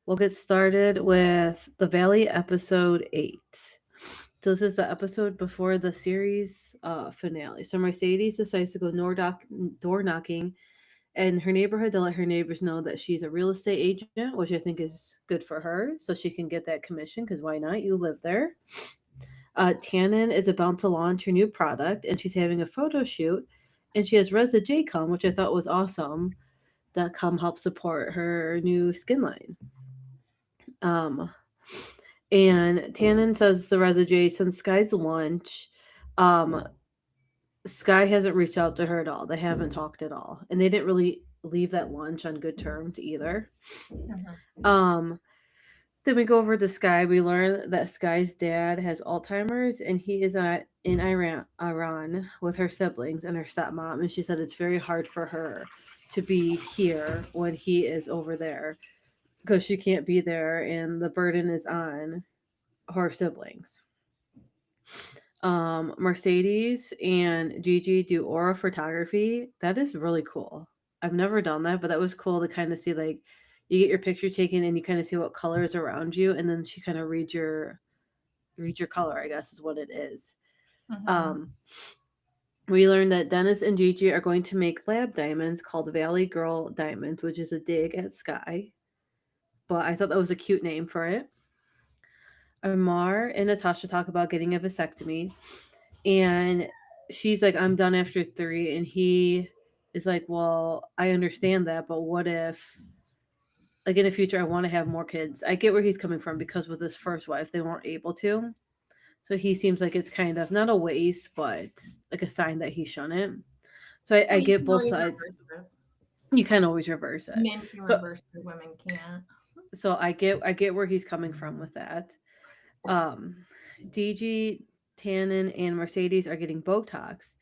We'll get started with the Valley episode 8. So this is the episode before the series finale. So Mercedes decides to go door knocking in her neighborhood to let her neighbors know that she's a real estate agent, which I think is good for her, so she can get that commission. Because why not? You live there. Tannen is about to launch her new product, and she's having a photo shoot, and she has Reza J come, which I thought was awesome. That come help support her new skin line. Um, and Tannen says to Reza J, since Sky's launch, um, Sky hasn't reached out to her at all. They haven't talked at all, and they didn't really leave that lunch on good terms either. Mhm. Um, then we go over to Sky. We learn that Sky's dad has Alzheimer's, and he is in Iran with her siblings and her stepmom. And she said it's very hard for her to be here when he is over there because she can't be there, and the burden is on her siblings. Mercedes and Gigi do aura photography. That is really cool. I've never done that, but that was cool to kind of see like you get your picture taken and you kind of see what color is around you, and then she kind of reads your color, I guess is what it is. Mhm. Um, we learned that Dennis and Gigi are going to make lab diamonds called Valley Girl Diamonds, which is a dig at Sky. But I thought that was a cute name for it. Amar and Natasha talk about getting a vasectomy, and she's like, I'm done after 3, and he is like, well, I understand that, but what if like in the future I want to have more kids? I get where he's coming from because with his first wife they weren't able to. So he seems like it's kind of not a waste, but like a sign that he shouldn't. So I Well, you get can both always sides. reverse it. You can always reverse it. Men can So reverse it, women can't. I get where he's coming from with that. Um, DG, Tannen, and Mercedes are getting Botox.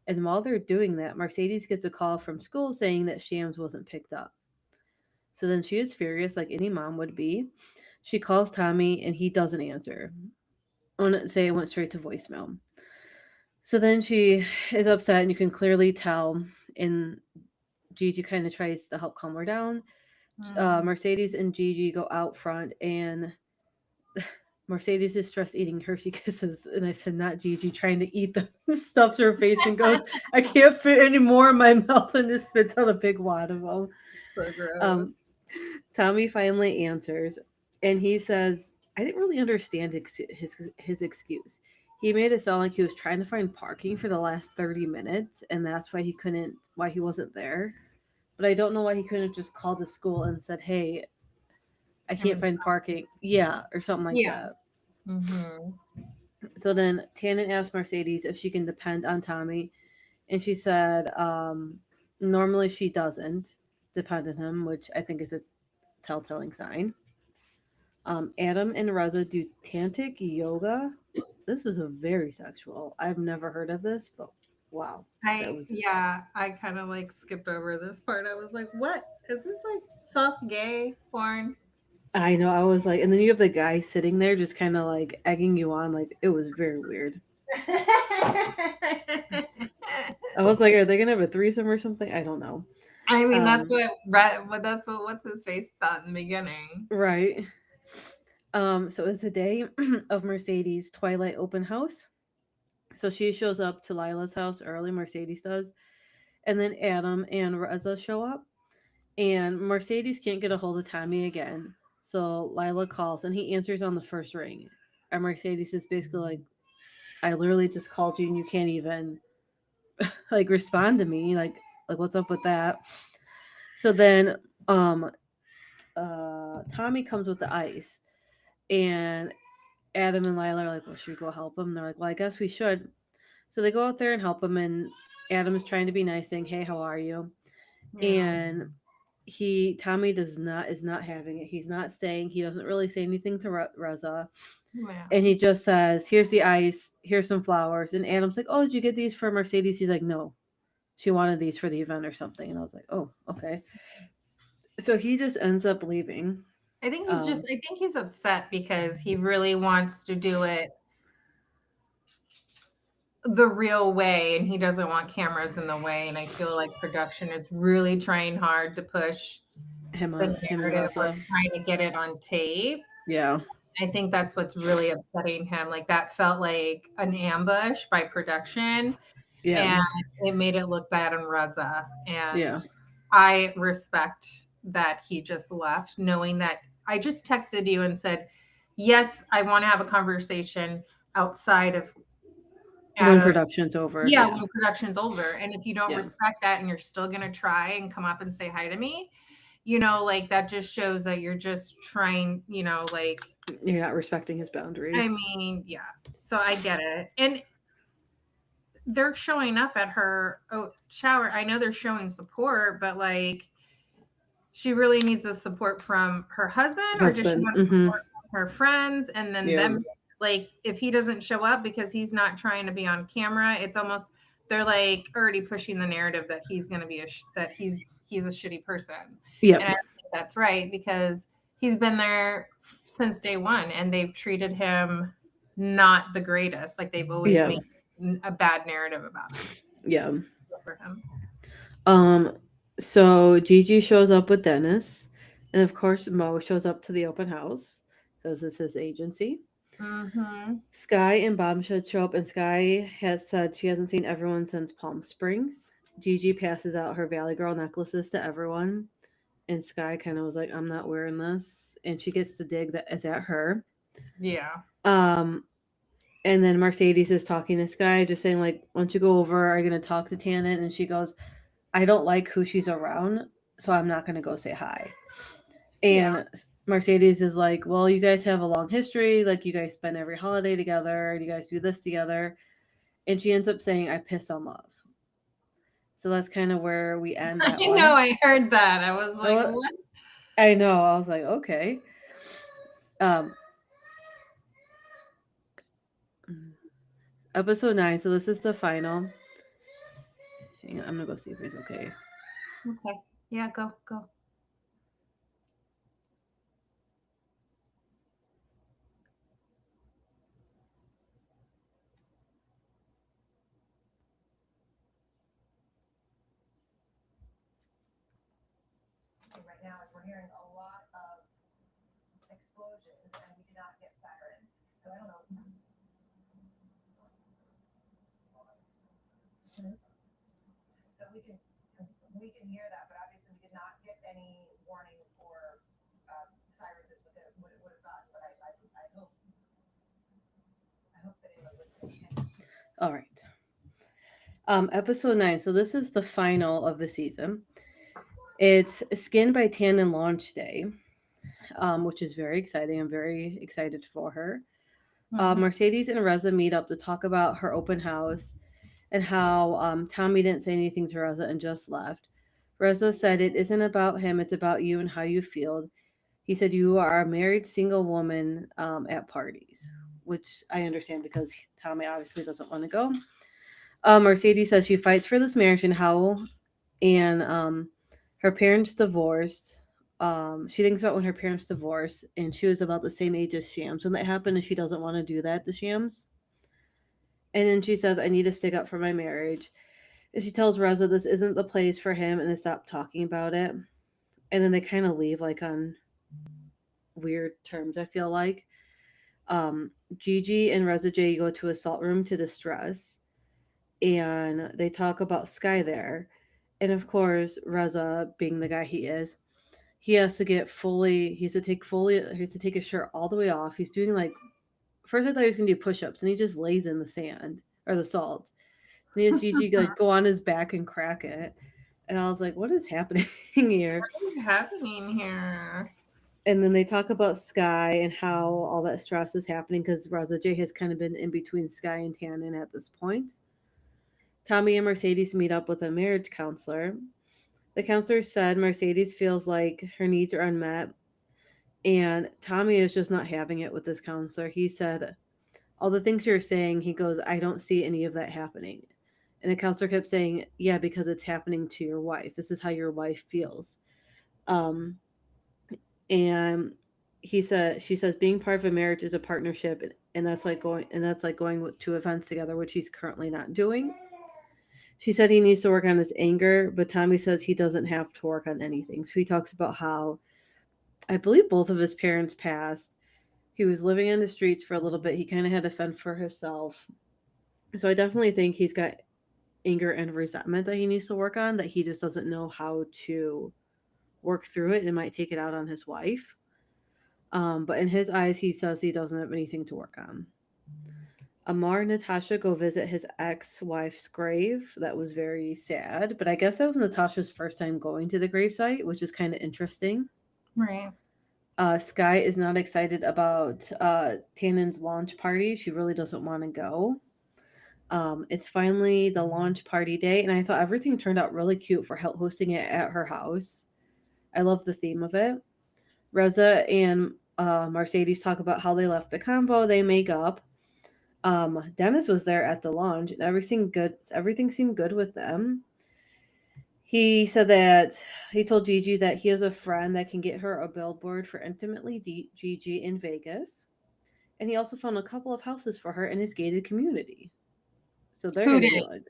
And while they're doing that, Mercedes gets a call from school saying that Shams wasn't picked up. So then she is furious, like any mom would be. She calls Tommy, and he doesn't answer. I want to say it went straight to voicemail. So then she is upset, and you can clearly tell. And Gigi kind of tries to help calm her down. Mhm. Mercedes and Gigi go out front, and Mercedes is stress eating Hershey Kisses, and I said, not Gigi, trying to eat them. Stuffs her face and goes, I can't fit any more in my mouth, and just spits out a big wad of them. So gross. Um, Tommy finally answers, and he says, I didn't really understand his excuse. He made it sound like he was trying to find parking for the last 30 minutes, and that's why he wasn't there. But I don't know why he couldn't have just called the school and said, hey, I I can't mean, find parking. Yeah, or something like yeah. that. Mhm. So then Tannen asked Mercedes if she can depend on Tommy, and she said normally she doesn't depend on him, which I think is a telltale sign. Adam and Reza do tantric yoga. This is a very sexual. I've never heard of this, but wow, that was. I kind of like skipped over this part. I was like, what? Is this like soft gay porn? I know. I was like, and then you have the guy sitting there, just kind of like egging you on. Like it was very weird. I was like, are they gonna have a threesome or something? I don't know. I mean, Um, that's what what's his face thought in the beginning. right. So it's the day of Mercedes' Twilight open house. So she shows up to Lila's house early, Mercedes does. And then Adam and Reza show up. And Mercedes can't get a hold of Tommy again. So Lila calls and he answers on the first ring. And Mercedes is basically like, I literally just called you and you can't even like respond to me. Like what's up with that? So then um Tommy comes with the ice, and Adam and Lila are like, well, should we go help him? And they're like, well, I guess we should. So they go out there and help him, and Adam's trying to be nice, saying, hey, how are you? Yeah. And Tommy is not having it. He's not staying. He doesn't really say anything to Reza, Yeah. and he just says, here's the ice, here's some flowers. And Adam's like, oh, did you get these for Mercedes? He's like, no, she wanted these for the event or something. And I was like, oh, okay. So he just ends up leaving. Um, I think he's upset because he really wants to do it the real way and he doesn't want cameras in the way. And I feel like production is really trying hard to push him the him and narrative or Reza. trying to get it on tape. Yeah. I think that's what's really upsetting him. Like that felt like an ambush by production, Yeah. and it made it look bad on Reza. And Yeah. I respect that he just left, knowing that I just texted you and said, yes, I want to have a conversation outside of When Adam. production's over. Yeah, Yeah. when production's over. And if you don't Yeah. respect that and you're still going to try and come up and say hi to me, like that just shows that you're just trying, like, You're not respecting his I boundaries. mean, yeah. So I get it. And they're showing up at her shower. I know they're showing support, but like, she really needs the support from her husband, or does she Husband. want Mm-hmm. support from her friends? And then Yeah. them, like, if he doesn't show up because he's not trying to be on camera, it's almost they're like already pushing the narrative that he's going to be that he's a shitty person, Yep. and I don't think that's right because he's been there since day one, and they've treated him not the greatest. Like they've always Yeah. made a bad narrative about him Yeah. for him. Um, so Gigi shows up with Dennis, and of course Mo shows up to the open house because it's his agency. Mm-hmm. Sky and Bombshell show up, and Sky has said she hasn't seen everyone since Palm Springs. Gigi passes out her Valley Girl necklaces to everyone, and Sky kind of was like, "I'm not wearing this," and she gets to dig that it's at her. Yeah. Um, and then Mercedes is talking to Sky, just saying like, "Why don't you go over? Are you gonna talk to Tannen?" And she goes, "I don't like who she's around, so I'm not gonna go say hi." Yeah. And Mercedes is like, "Well, you guys have a long history. Like, you guys spend every holiday together, and you guys do this together." And she ends up saying, "I piss on love." So that's kind of where we end that I know. one. I heard that. I was like, Oh, what? I know. I was like, okay. Um, episode 9. So this is the final. Hang on, I'm gonna go see if he's okay. Okay. Yeah, go. Right now, we're hearing a lot of explosions, and we did not get sirens. So I don't know. So we can hear that, but obviously we did not get any warnings or sirens is what it would have gotten. But I hope that anyone listening. All right. Episode 9. So this is the final of the season. It's Skin by Tannen launch day, which is very exciting. I'm very excited for her. Mhm. Mercedes and Reza meet up to talk about her open house and how Tommy didn't say anything to Reza and just left. Reza said, "It isn't about him, it's about you and how you feel." He said, "You are a married single woman at parties," which I understand because Tommy obviously doesn't want to go. Mercedes says she fights for this marriage and her parents divorced. She thinks about when her parents divorced, and she was about the same age as Shams when that happened, and she doesn't want to do that to Shams. And then she says, "I need to stick up for my marriage." And she tells Reza this isn't the place for him and to stop talking about it. And then they kind of leave like on weird terms, I feel like. Gigi and Reza J go to a salt room to distress, and they talk about Sky there. And of course, Reza, being the guy he is, he has to he has to take his shirt all the way off. He's doing like, first I thought he was gonna do push-ups, and he just lays in the sand or the salt. And he has Gigi like go on his back and crack it. And I was like, what is happening here? What is happening here? And then they talk about Sky and how all that stress is happening because Raza J has kind of been in between Sky and Tannen at this point. Tommy and Mercedes meet up with a marriage counselor. The counselor said Mercedes feels like her needs are unmet, and Tommy is just not having it with this counselor. He said, "All the things you're saying," he goes, "I don't see any of that happening." And the counselor kept saying, "Yeah, because it's happening to your wife. This is how your wife feels." Um, and she says, "Being part of a marriage is a partnership, and that's like going to events together, which he's currently not doing." She said he needs to work on his anger, but Tommy says he doesn't have to work on anything. So he talks about how I believe both of his parents passed. He was living on the streets for a little bit. He kind of had to fend for himself. So I definitely think he's got anger and resentment that he needs to work on, that he just doesn't know how to work through it and might take it out on his wife. But in his eyes, he says he doesn't have anything to work on. Amar and Natasha go visit his ex-wife's grave. That was very sad, but I guess that was Natasha's first time going to the gravesite, which is kind of interesting. Right. Sky is not excited about Tannen's launch party. She really doesn't want to go. It's finally the launch party day, and I thought everything turned out really cute for hosting it at her house. I love the theme of it. Reza and Mercedes talk about how they left the combo. They make up. Dennis was there at the launch, and everything seemed good with them. He said that he told Gigi that he has a friend that can get her a billboard for Intimately Gigi in Vegas. And he also found a couple of houses for her in his gated community. So they're Who going to did? be like,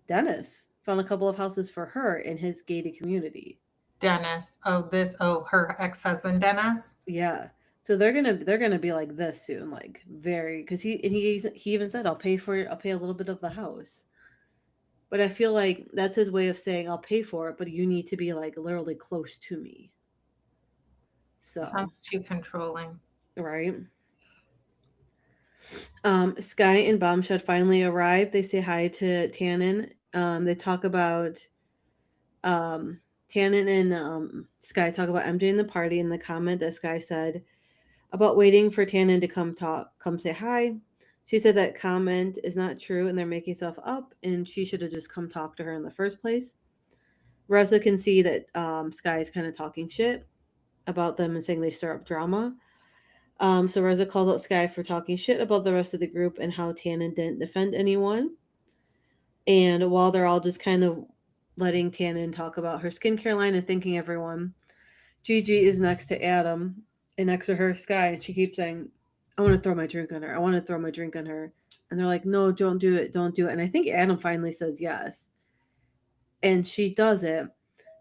Dennis found a couple of houses for her in his gated community. Dennis. Her ex-husband Dennis. Yeah. So they're gonna be like this soon, like very, because he even said I'll pay a little bit of the house. But I feel like that's his way of saying I'll pay for it, but you need to be like literally close to me. So Sounds too controlling. right. Sky and Bombshed finally arrive. They say hi to Tannen. They talk about Tannen and Sky talk about MJ in the party, and the comment that Sky said about waiting for Tannen to come say hi. She said that comment is not true and they're making stuff up, and she should have just come talk to her in the first place. Reza can see that Sky is kind of talking shit about them and saying they stir up drama. So Reza calls out Sky for talking shit about the rest of the group and how Tannen didn't defend anyone. And while they're all just kind of letting Tannen talk about her skincare line and thanking everyone, Gigi is next to Adam and next to her Sky, and she keeps saying, I want to throw my drink on her. I want to throw my drink on her. And they're like, no, don't do it. Don't do it. And I think Adam finally says yes. And she does it.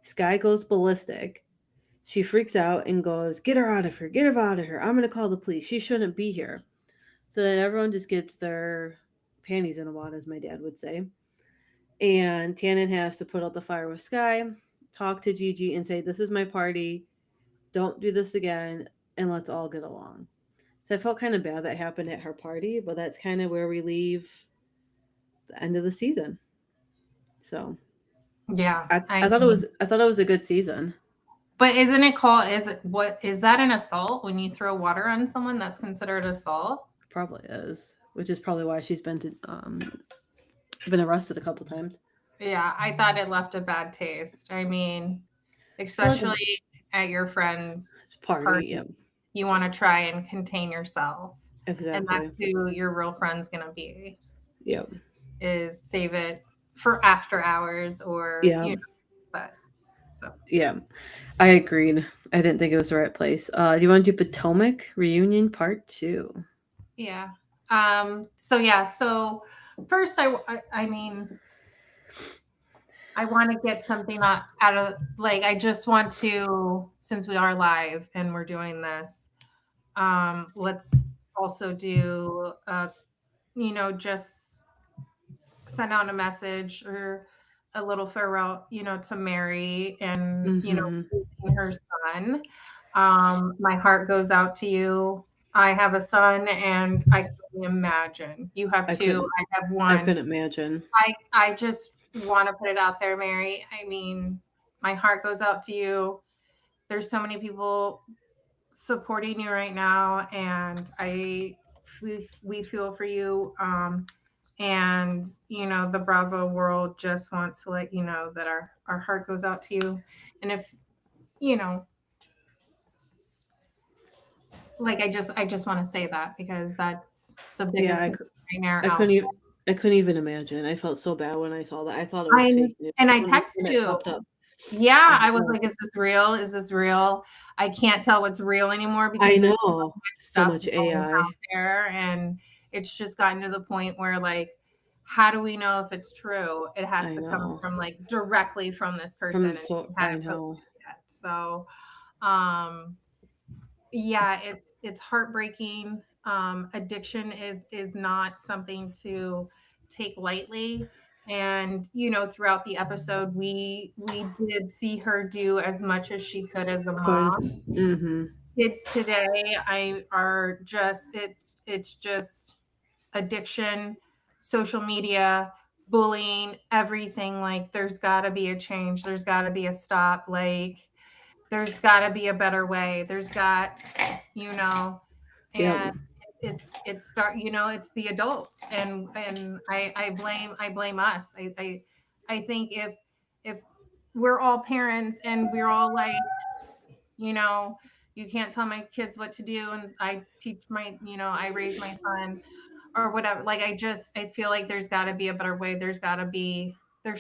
Sky goes ballistic. She freaks out and goes, get her out of here. Get her out of here. I'm going to call the police. She shouldn't be here. So then everyone just gets their panties in a wad, as my dad would say. And Tannen has to put out the fire with Sky, talk to Gigi and say, this is my party. Don't do this again. And let's all get along. So I felt kind of bad that happened at her party, but that's kind of where we leave the end of the season. So yeah, I thought it was a good season. But isn't it called? Is that an assault when you throw water on someone? That's considered assault. Probably is, which is probably why she's been arrested a couple times. Yeah, I thought it left a bad taste. I mean, especially at your friend's party. Yeah. You want to try and contain yourself. Exactly. And that's who your real friend's going to be. Yep. Is save it for after hours or, Yeah, I agreed. I didn't think it was the right place. Do you want to do Potomac Reunion Part 2? Yeah. So first I mean, I want to get something out of, like, I just want to, since we are live and we're doing this, let's also do, just send out a message or a little farewell, to Mary and, her son. My heart goes out to you. I have a son and I couldn't imagine. You have two. I have one. I couldn't imagine. I just want to put it out there, Mary. I mean, my heart goes out to you. There's so many people supporting you right now, and we feel for you. And the Bravo world just wants to let you know that our heart goes out to you. And if like, I just want to say that because that's the biggest nightmare. I couldn't even imagine. I felt so bad when I saw that. I thought it was fake news. And I texted you. Yeah, I was like, is this real? Is this real? I can't tell what's real anymore because I know so much AI out there, and it's just gotten to the point where, like, how do we know if it's true? It has I to come know. from like directly from this person. From And so we I haven't know. posted yet. So yeah, it's heartbreaking. Addiction is not something to take lightly. And throughout the episode, we did see her do as much as she could as a Could. mom. Mm-hmm. Kids today are just it's just addiction, social media, bullying, everything. Like there's got to be a change. There's got to be a stop. Like there's got to be a better way. There's got, Yep. and it's the adults, and I blame us. I think if we're all parents and we're all like, you know, you can't tell my kids what to do, and I raise my son or whatever. Like I feel like there's got to be a better way. There's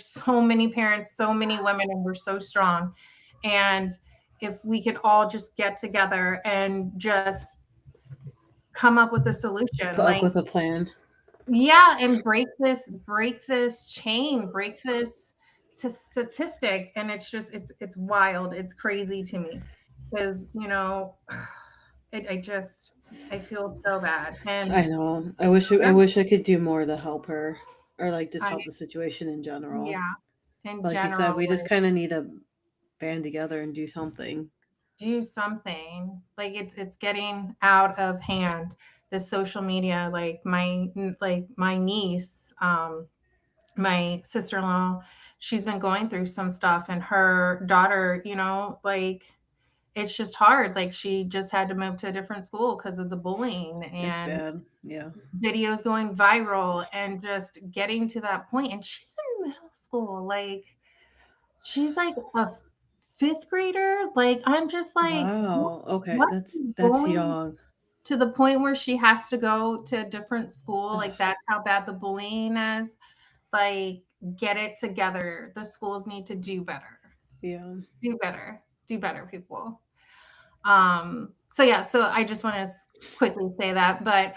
so many parents, so many women, and we're so strong. And if we could all just get together and just come up with a solution, Up like, with a plan. yeah, and break this chain, break this to statistic. And it's wild. It's crazy to me because, I feel so bad. And I know. I wish I could do more to help her, or like just I, help the situation in general. yeah, in Like you said, general, we just like, kind of need to band together and do something. do something. Like it's getting out of hand. The social media, like my niece, my sister-in-law, she's been going through some stuff, and her daughter, like it's just hard. Like she just had to move to a different school because of the bullying It's and bad. Yeah. videos going viral and just getting to that point. And she's in middle school. Like she's like a fifth grader. Like I'm just like, Wow. Okay. what That's is that's going young. to the point where she has to go to a different school? Like that's how bad the bullying is. Like get it together. The schools need to do better. Yeah. Do better. Do better, people. So yeah, so I just want to quickly say that. But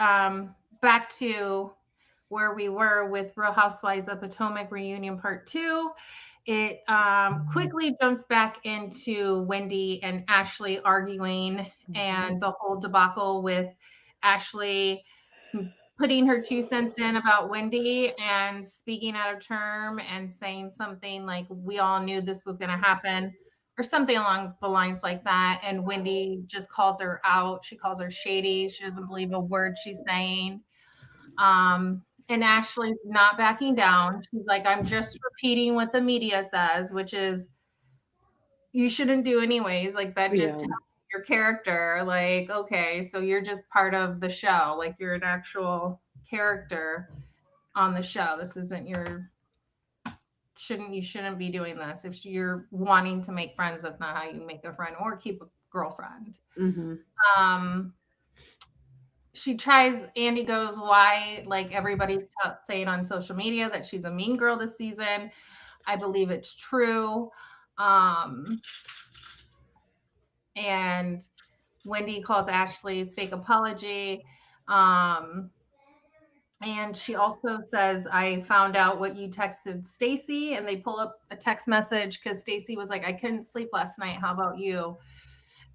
back to where we were with Real Housewives of Potomac reunion part 2. It quickly jumps back into Wendy and Ashley arguing and the whole debacle with Ashley putting her 2 cents in about Wendy and speaking out of term and saying something like, we all knew this was going to happen, or something along the lines like that. And Wendy just calls her out. She calls her shady. She doesn't believe a word she's saying. And Ashley's not backing down. She's like, I'm just repeating what the media says, which is you shouldn't do anyways. Like that just tells your character, like, okay, so you're just part of the show. Like you're an actual character on the show. This isn't you shouldn't be doing this. If you're wanting to make friends, that's not how you make a friend or keep a girlfriend. Mm-hmm. She tries, Andy goes, why? Like everybody's saying on social media that she's a mean girl this season. I believe it's true. And Wendy calls Ashley's fake apology. And she also says, I found out what you texted Stacy, and they pull up a text message because Stacy was like, I couldn't sleep last night. How about you?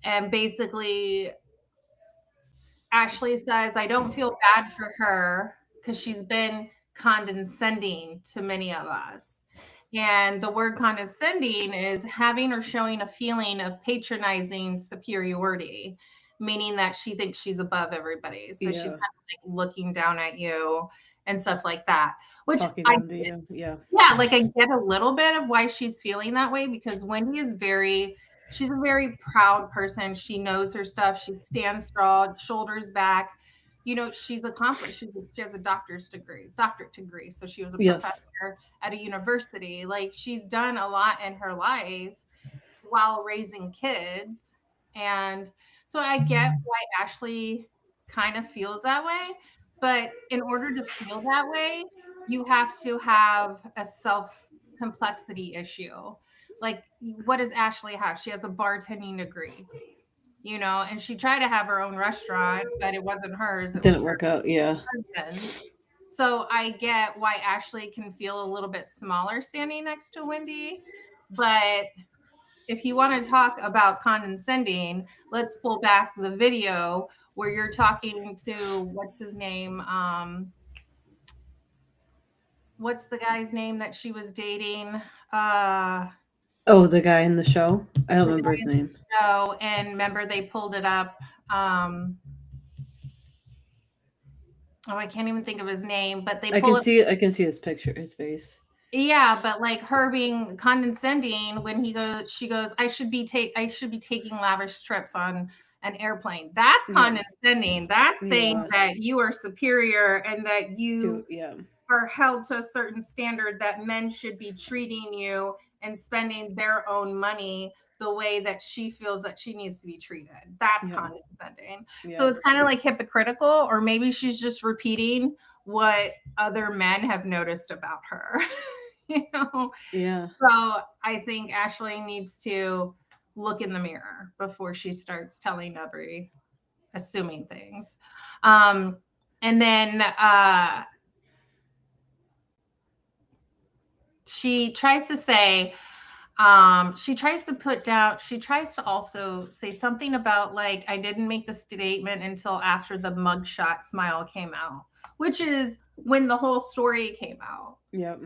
And basically, Ashley says, I don't feel bad for her because she's been condescending to many of us. And the word condescending is having or showing a feeling of patronizing superiority, meaning that she thinks she's above everybody. So she's kind of like looking down at you and stuff like that. Which talking down to you. Yeah. Yeah, like I get a little bit of why she's feeling that way, because Wendy is she's a very proud person. She knows her stuff. She stands tall, shoulders back. She's accomplished. She has a doctorate degree. So she was a professor at a university. Like she's done a lot in her life while raising kids. And so I get why Ashley kind of feels that way. But in order to feel that way, you have to have a self complexity issue. Like, what does Ashley have? She has a bartending degree, and she tried to have her own restaurant, but it wasn't hers. It didn't was work out. Yeah. husband's. So I get why Ashley can feel a little bit smaller standing next to Wendy, but if you want to talk about condescending, let's pull back the video where you're talking to what's his name? What's the guy's name that she was dating? Oh, the guy in the show? I don't The remember his name. show, and remember they pulled it up. I can't even think of his name, but they I pull can it. I can see his picture, his face. Yeah, but like her being condescending when she goes, I should be taking lavish trips on an airplane. That's Yeah. condescending. That's saying Yeah. that you are superior and that you Yeah. are held to a certain standard that men should be treating you and spending their own money the way that she feels that she needs to be treated. That's Yeah. condescending. Yeah. So it's kind of like hypocritical, or maybe she's just repeating what other men have noticed about her. You know? Yeah. So I think Ashley needs to look in the mirror before she starts telling assuming things. And then she tries to say, she tries to also say something about like, I didn't make the statement until after the mugshot smile came out, which is when the whole story came out. Yep.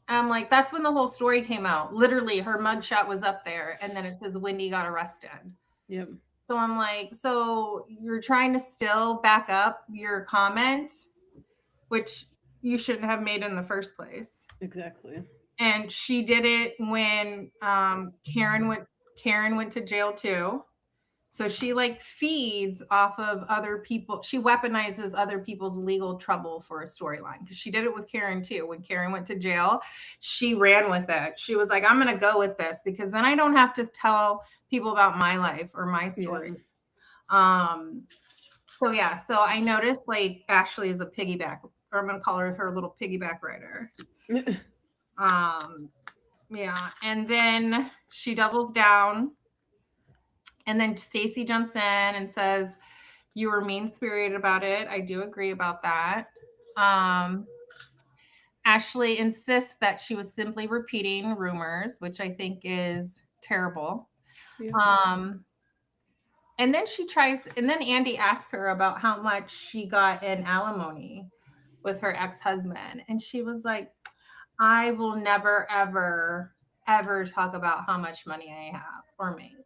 I'm like, that's when the whole story came out. Literally, her mugshot was up there, and then it says Wendy got arrested. Yep. So I'm like, so you're trying to still back up your comment, which you shouldn't have made in the first place. Exactly. And she did it when Karen went to jail too. So she like feeds off of other people. She weaponizes other people's legal trouble for a storyline, because she did it with Karen too. When Karen went to jail, she ran with it. She was like, I'm going to go with this because then I don't have to tell people about my life or my story. Yeah. So I noticed like Ashley is a piggyback, or I'm going to call her little piggyback rider. Yeah. And then she doubles down. And then Stacy jumps in and says, you were mean-spirited about it. I do agree about that. Ashley insists that she was simply repeating rumors, which I think is terrible. Yeah. And then Andy asked her about how much she got in alimony with her ex-husband. And she was like, I will never, ever, ever talk about how much money I have or make.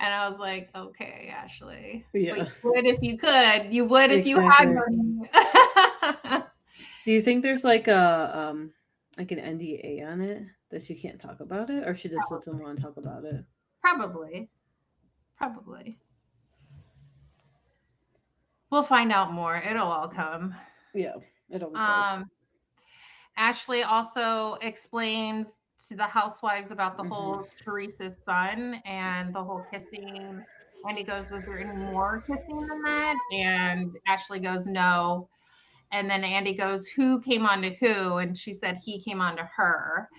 And I was like, okay, Ashley. Yeah. But you would if you could. You would if you had money. Do you think there's like an NDA on it that she can't talk about it, or she just doesn't want to talk about it? Probably. We'll find out more. It'll all come. Yeah, it always does. Ashley also explains to the housewives about the whole Teresa's son and the whole kissing. And he goes, was there any more kissing than that? And Ashley goes, no. And then Andy goes, who came on to who? And she said he came on to her.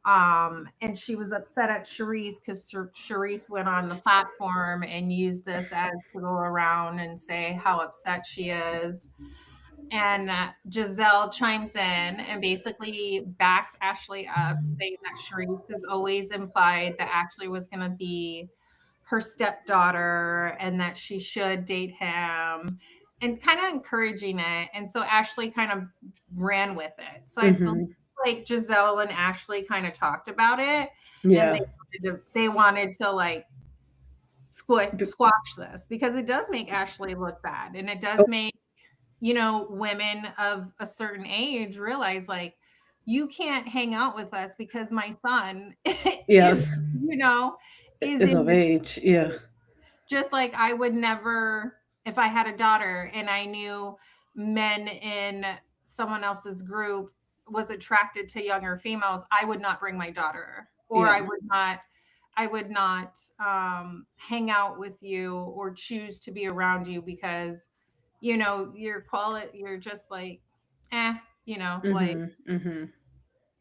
And she was upset at Charisse because Charisse went on the platform and used this as to go around and say how upset she is. And Giselle chimes in and basically backs Ashley up, saying that Charisse has always implied that Ashley was going to be her stepdaughter and that she should date him, and kind of encouraging it. And so Ashley kind of ran with it. So I believe like Giselle and Ashley kind of talked about it. Yeah. And they wanted to like squash this, because it does make Ashley look bad. And it does make, women of a certain age realize like, you can't hang out with us because my son is of age. Yeah. Just like I would never, if I had a daughter and I knew men in someone else's group was attracted to younger females, I would not bring my daughter, or I would not hang out with you or choose to be around you because, you're just like, like.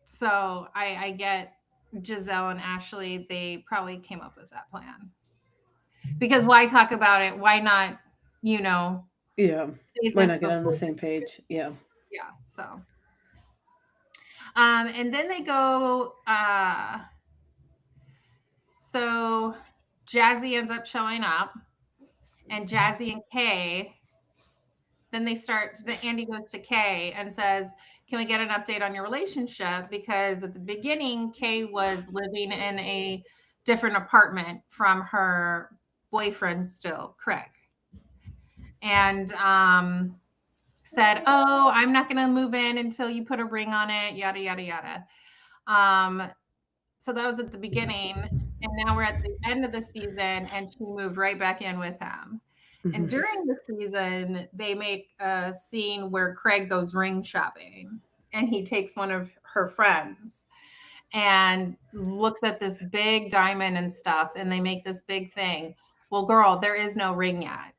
So I get Giselle and Ashley, they probably came up with that plan. Because why talk about it? Why not, Yeah. say We're this not getting on the before. same page. Yeah. Yeah. So, and then they go, so Jazzy ends up showing up, and Jazzy and Kay, then Andy goes to Kay and says, can we get an update on your relationship? Because at the beginning, Kay was living in a different apartment from her boyfriend still, Craig. And said, oh, I'm not going to move in until you put a ring on it, yada, yada, yada. So that was at the beginning. And now we're at the end of the season, and she moved right back in with him. And during the season, they make a scene where Craig goes ring shopping, and he takes one of her friends and looks at this big diamond and stuff, and they make this big thing. Well, girl, there is no ring yet.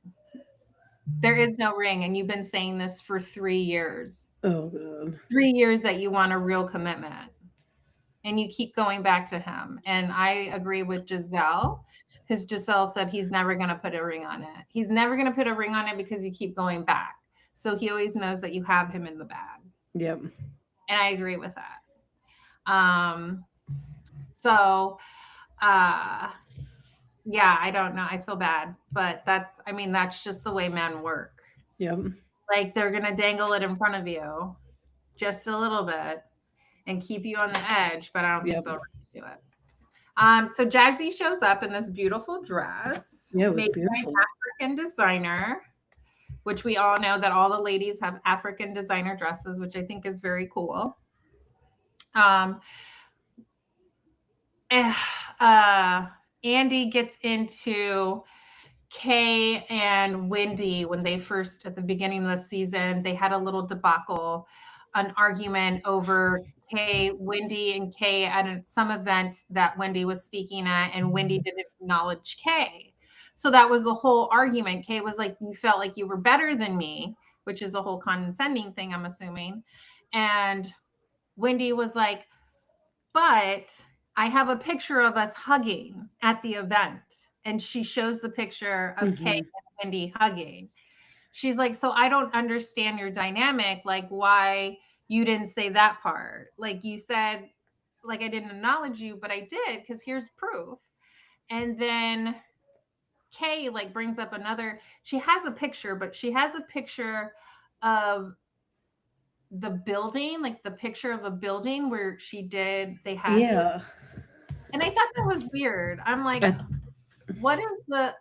There is no ring, and you've been saying this for 3 years. Oh, God. 3 years that you want a real commitment, and you keep going back to him. And I agree with Giselle, because Giselle said he's never going to put a ring on it. He's never going to put a ring on it because you keep going back. So he always knows that you have him in the bag. Yep. And I agree with that. So, yeah, I don't know. I feel bad, but that's just the way men work. Yep. Like, they're going to dangle it in front of you just a little bit and keep you on the edge, but I don't think they'll really do it. So Jazzy shows up in this beautiful dress. Yeah, it was made beautiful. by an African designer, which we all know that all the ladies have African designer dresses, which I think is very cool. Andy gets into Kay and Wendy when they first, at the beginning of the season, they had a little debacle, an argument over Wendy and Kay at some event that Wendy was speaking at, and Wendy didn't acknowledge Kay. So that was a whole argument. Kay was like, you felt like you were better than me, which is the whole condescending thing, I'm assuming. And Wendy was like, but I have a picture of us hugging at the event. And she shows the picture of Kay and Wendy hugging. She's like, so I don't understand your dynamic, like why you didn't say that part. Like, you said, like, I didn't acknowledge you, but I did, because here's proof. And then Kay like brings up she has a picture, but she has a picture of the building, like the picture of a building where they had. Yeah. And I thought that was weird. I'm like, what is the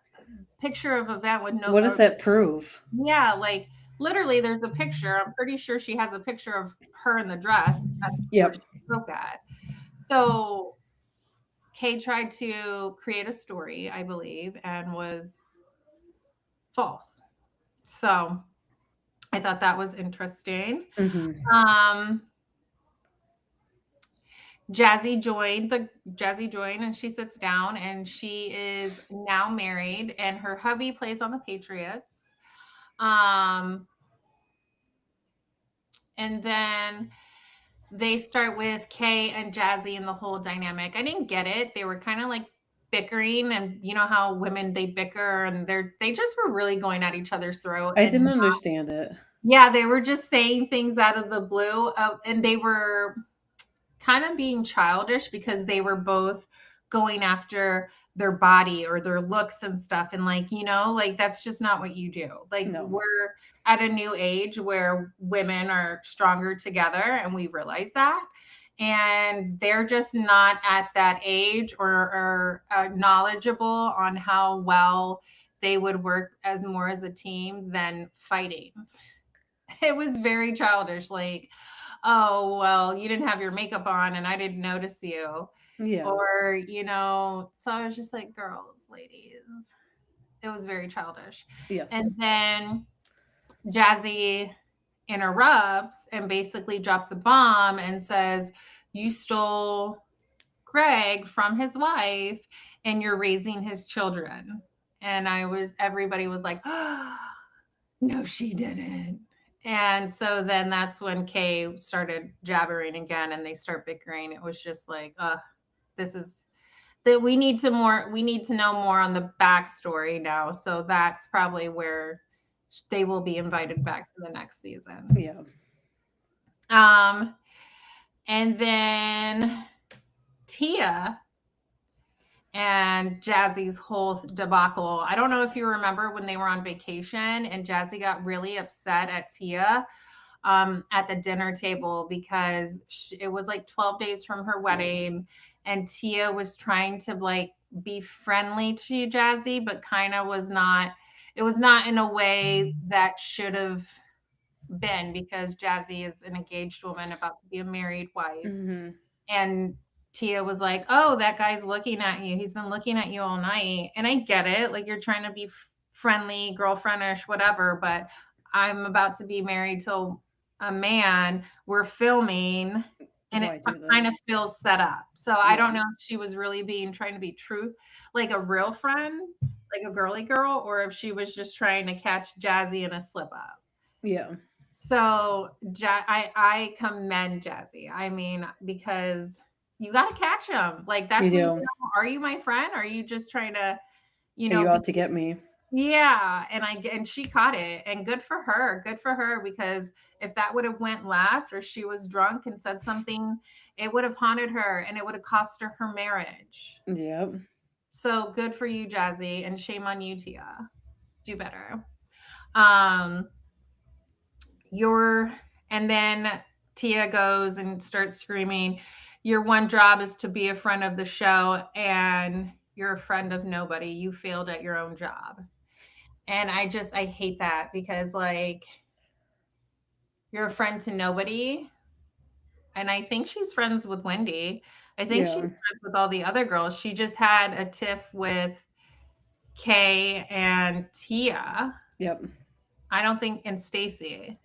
picture of event with no? What does that prove? Yeah, like literally, there's a picture. I'm pretty sure she has a picture of her in the dress. Yep. She spoke at. So Kay tried to create a story, I believe, and was false. So I thought that was interesting. Jazzy joined and she sits down, and she is now married, and her hubby plays on the Patriots. And then they start with Kay and Jazzy and the whole dynamic. I didn't get it. They were kind of like bickering, and you know how women, they bicker, and they just were really going at each other's throat. I didn't understand it. Yeah, they were just saying things out of the blue, and they were kind of being childish because they were both going after their body or their looks and stuff. And like, like that's just not what you do. Like, no. We're at a new age where women are stronger together, and we realize that. And they're just not at that age or knowledgeable on how well they would work more as a team than fighting. It was very childish. Like, oh, well, you didn't have your makeup on and I didn't notice you. Yeah. Or, so I was just like, girls, ladies. It was very childish. Yes. And then Jazzy interrupts and basically drops a bomb and says, you stole Greg from his wife and you're raising his children. And everybody was like, oh, no, she didn't. And so then that's when Kay started jabbering again, and they start bickering. It was just like, this is that we need to know more on the backstory now. So that's probably where they will be invited back to the next season. Yeah. And then Tia and Jazzy's whole debacle. I don't know if you remember when they were on vacation and Jazzy got really upset at Tia at the dinner table because it was like 12 days from her wedding and Tia was trying to like be friendly to Jazzy, but kind of was not. It was not in a way that should have been because Jazzy is an engaged woman about to be a married wife. Mm-hmm. And Tia was like, oh, that guy's looking at you. He's been looking at you all night. And I get it. Like you're trying to be friendly, girlfriendish, whatever. But I'm about to be married to a man. We're filming. And Why it do kind of this? feels set up. So I don't know if she was really trying to be truth, like a real friend, like a girly girl, or if she was just trying to catch Jazzy in a slip up. Yeah. So I commend Jazzy. I mean, because you got to catch him. Like that's You when do. you know, are you my friend? Or are you just trying to, you Are know, you out to get me? yeah. And she caught it, and good for her. Good for her, because if that would have went left or she was drunk and said something, it would have haunted her and it would have cost her her marriage. Yep. So good for you, Jazzy, and shame on you, Tia. Do better. And then Tia goes and starts screaming, your one job is to be a friend of the show and you're a friend of nobody. You failed at your own job. And I hate that because like you're a friend to nobody. And I think she's friends with Wendy. I think she's friends with all the other girls. She just had a tiff with Kay and Tia. Yep. I don't think, and Stacy.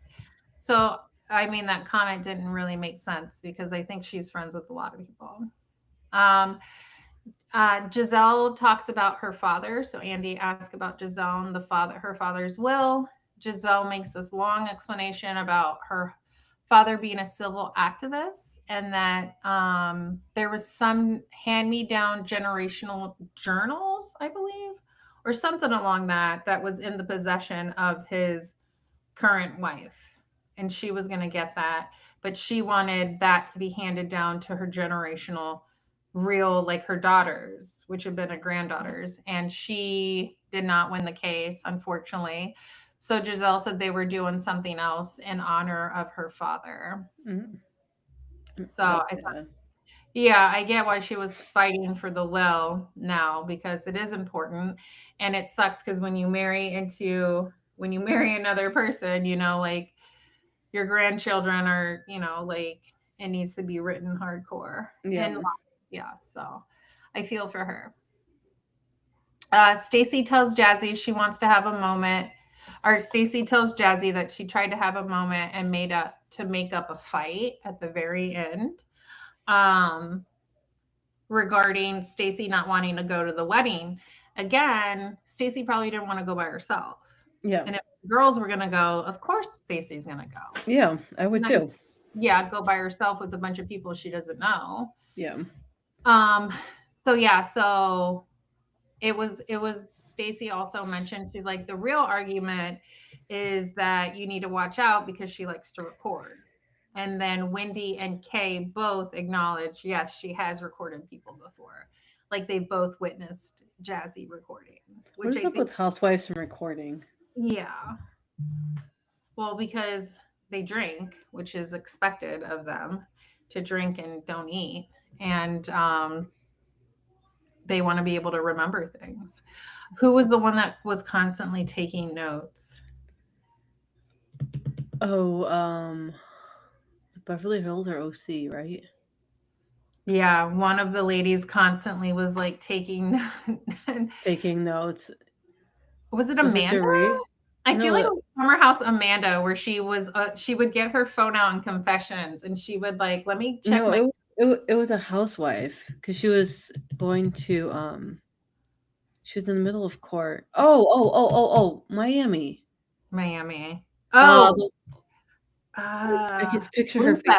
So, I mean, that comment didn't really make sense because I think she's friends with a lot of people. Giselle talks about her father. So Andy asked about Giselle and her father's will. Giselle makes this long explanation about her father being a civil activist and that there was some hand-me-down generational journals, I believe, or something along that was in the possession of his current wife. And she was going to get that, but she wanted that to be handed down to her generational real, like her daughters, which have been her granddaughters. And she did not win the case, unfortunately. So Giselle said they were doing something else in honor of her father. Mm-hmm. So I thought, yeah, I get why she was fighting for the will now because it is important. And it sucks because when you marry another person, you know, like your grandchildren are, you know, like it needs to be written hardcore. Yeah. Yeah. So I feel for her. Stacy tells Jazzy she wants to have a moment, or Stacy tells Jazzy that she tried to have a moment and make up a fight at the very end. Regarding Stacy not wanting to go to the wedding. Again, Stacy probably didn't want to go by herself. Yeah. And if the girls were going to go, of course Stacy's going to go. Yeah, I would too. Yeah, go by herself with a bunch of people she doesn't know. Yeah. So it was Stacy also mentioned, she's like, the real argument is that you need to watch out because she likes to record. And then Wendy and Kay both acknowledge, yes, she has recorded people before. Like they both witnessed Jazzy recording. What is up with housewives and recording? Yeah. Well, because they drink, which is expected of them to drink and don't eat. And they want to be able to remember things. Who was the one that was constantly taking notes? Oh, Beverly Hills or OC, right? Yeah, one of the ladies constantly was like taking notes. Was it Amanda? I feel like it was Summer House Amanda, where she would get her phone out in confessions and she would like, let me check. No, it was a housewife because she was going to she was in the middle of court. Oh, Miami. Oh, I can picture her face.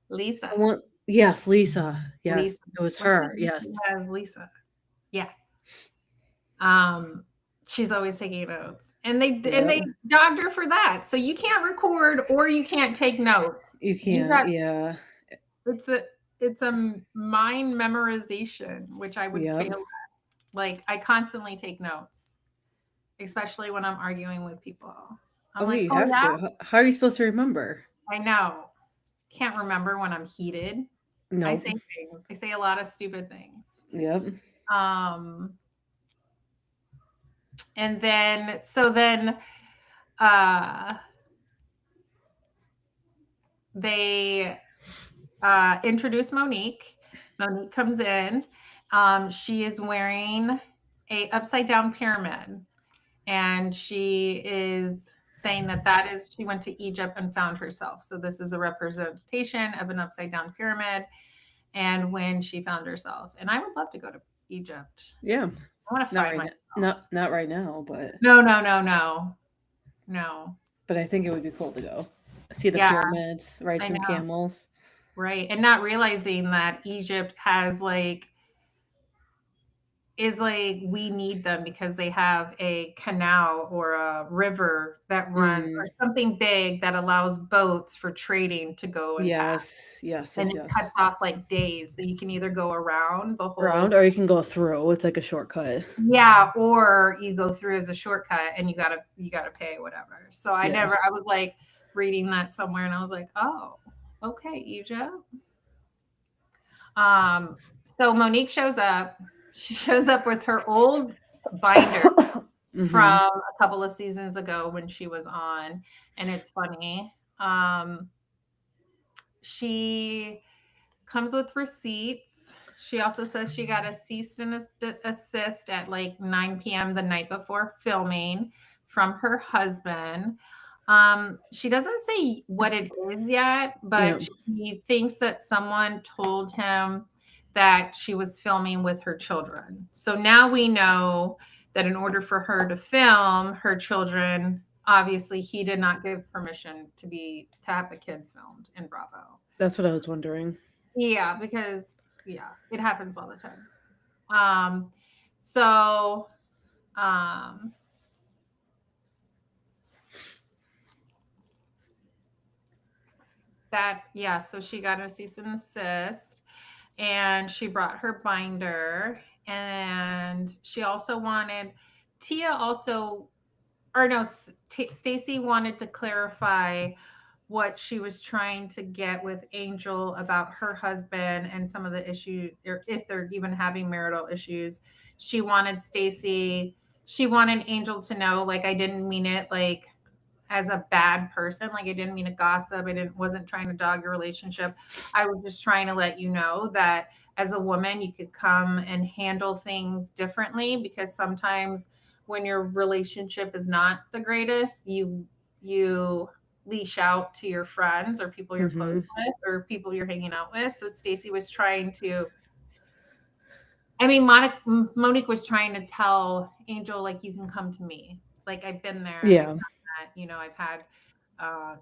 Lisa. Yes, Lisa. Yes, Lisa. It was her. Yes, Lisa. Yeah. She's always taking notes, and they Yep. dogged her for that. So you can't record or you can't take notes. You You can't. got Yeah. it's a mind memorization, which I would Yep. fail at. Like I constantly take notes, especially when I'm arguing with people. I'm Oh, like, you oh have yeah, to. How are you supposed to remember? I know. Can't remember when I'm heated. I Nope. say things. I say a lot of stupid things. Yep. Um, and then uh they introduce Monique. Monique comes in. She is wearing a upside down pyramid, and she is saying that is she went to Egypt and found herself. So this is a representation of an upside down pyramid, and when she found herself. And I would love to go to Egypt. Yeah. I want to Not find right my now. Not right now, but no. I think it would be cool to go see the Yeah, pyramids, ride I some know. camels. Right. And not realizing that Egypt has we need them because they have a canal or a river that runs or something big that allows boats for trading to go and pass. Yes. And it cuts off like days. So you can either go around the whole Around, or you can go through. It's like a shortcut. Yeah, or you go through as a shortcut and you gotta pay whatever. So I was like reading that somewhere and I was like, oh, okay, Egypt. So Monique shows up. She shows up with her old binder from a couple of seasons ago when she was on, and it's funny. She comes with receipts. She also says she got a cease and assist at like 9 p.m. the night before filming from her husband. She doesn't say what it is yet, but she thinks that someone told him that she was filming with her children. So now we know that in order for her to film her children, obviously he did not give permission to have the kids filmed in Bravo. That's what I was wondering. Yeah, because it happens all the time. So she got a cease and assist, and she brought her binder, and she also wanted Stacy wanted to clarify what she was trying to get with Angel about her husband and some of the issues, or if they're even having marital issues. She wanted Angel to know, like, I didn't mean it like as a bad person. Like, I didn't mean to gossip. Wasn't trying to dog your relationship. I was just trying to let you know that as a woman, you could come and handle things differently, because sometimes when your relationship is not the greatest, you leash out to your friends or people you're close with or people you're hanging out with. So Stacy was trying to, Monique was trying to tell Angel, like, you can come to me. Like, I've been there. Yeah. I've done that. I've had,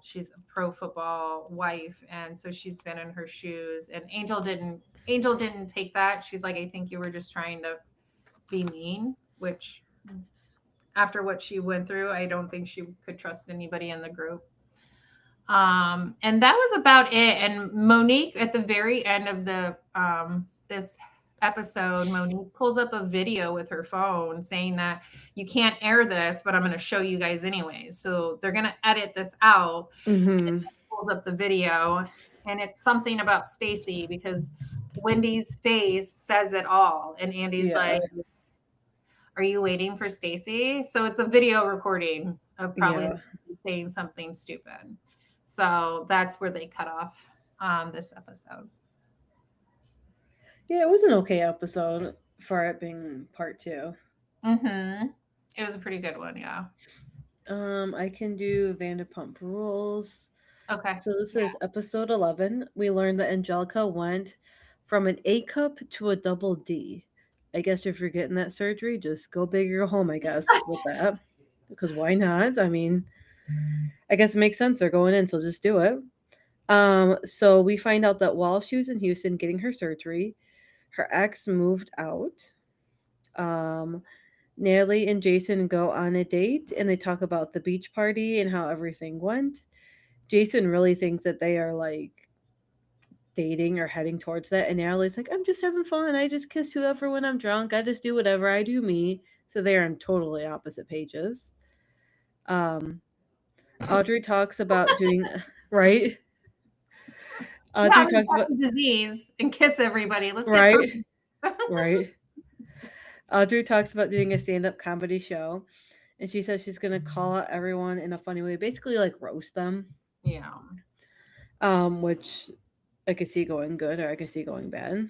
she's a pro football wife. And so she's been in her shoes, and Angel didn't take that. She's like, I think you were just trying to be mean, which after what she went through, I don't think she could trust anybody in the group. And that was about it. And Monique, at the very end of the this episode, Monique pulls up a video with her phone saying that you can't air this, but I'm going to show you guys anyways. So they're going to edit this out. And pulls up the video, and it's something about Stacy, because Wendy's face says it all. And Andy's like, are you waiting for Stacy? So it's a video recording of probably saying something stupid. So that's where they cut off this episode. Yeah, it was an okay episode for it being part 2. It was a pretty good one, yeah. I can do Vanderpump Rules. Okay. So this is episode 11. We learned that Angelica went from an A cup to a double D. I guess if you're getting that surgery, just go big or go home, I guess, with that. Because why not? I mean, I guess it makes sense. They're going in, so just do it. So we find out that while she was in Houston getting her surgery, her ex moved out. Natalie and Jason go on a date and they talk about the beach party and how everything went. Jason really thinks that they are like dating or heading towards that. And Natalie's like, I'm just having fun. I just kiss whoever when I'm drunk. I just do whatever. I do me. So they're on totally opposite pages. Audrey talks about doing, right? Audrey Yeah, talks about, the disease and kiss everybody. Let's get right? Right. Audrey talks about doing a stand up comedy show. And she says she's going to call out everyone in a funny way, basically like roast them. Yeah. Which I could see going good or I could see going bad.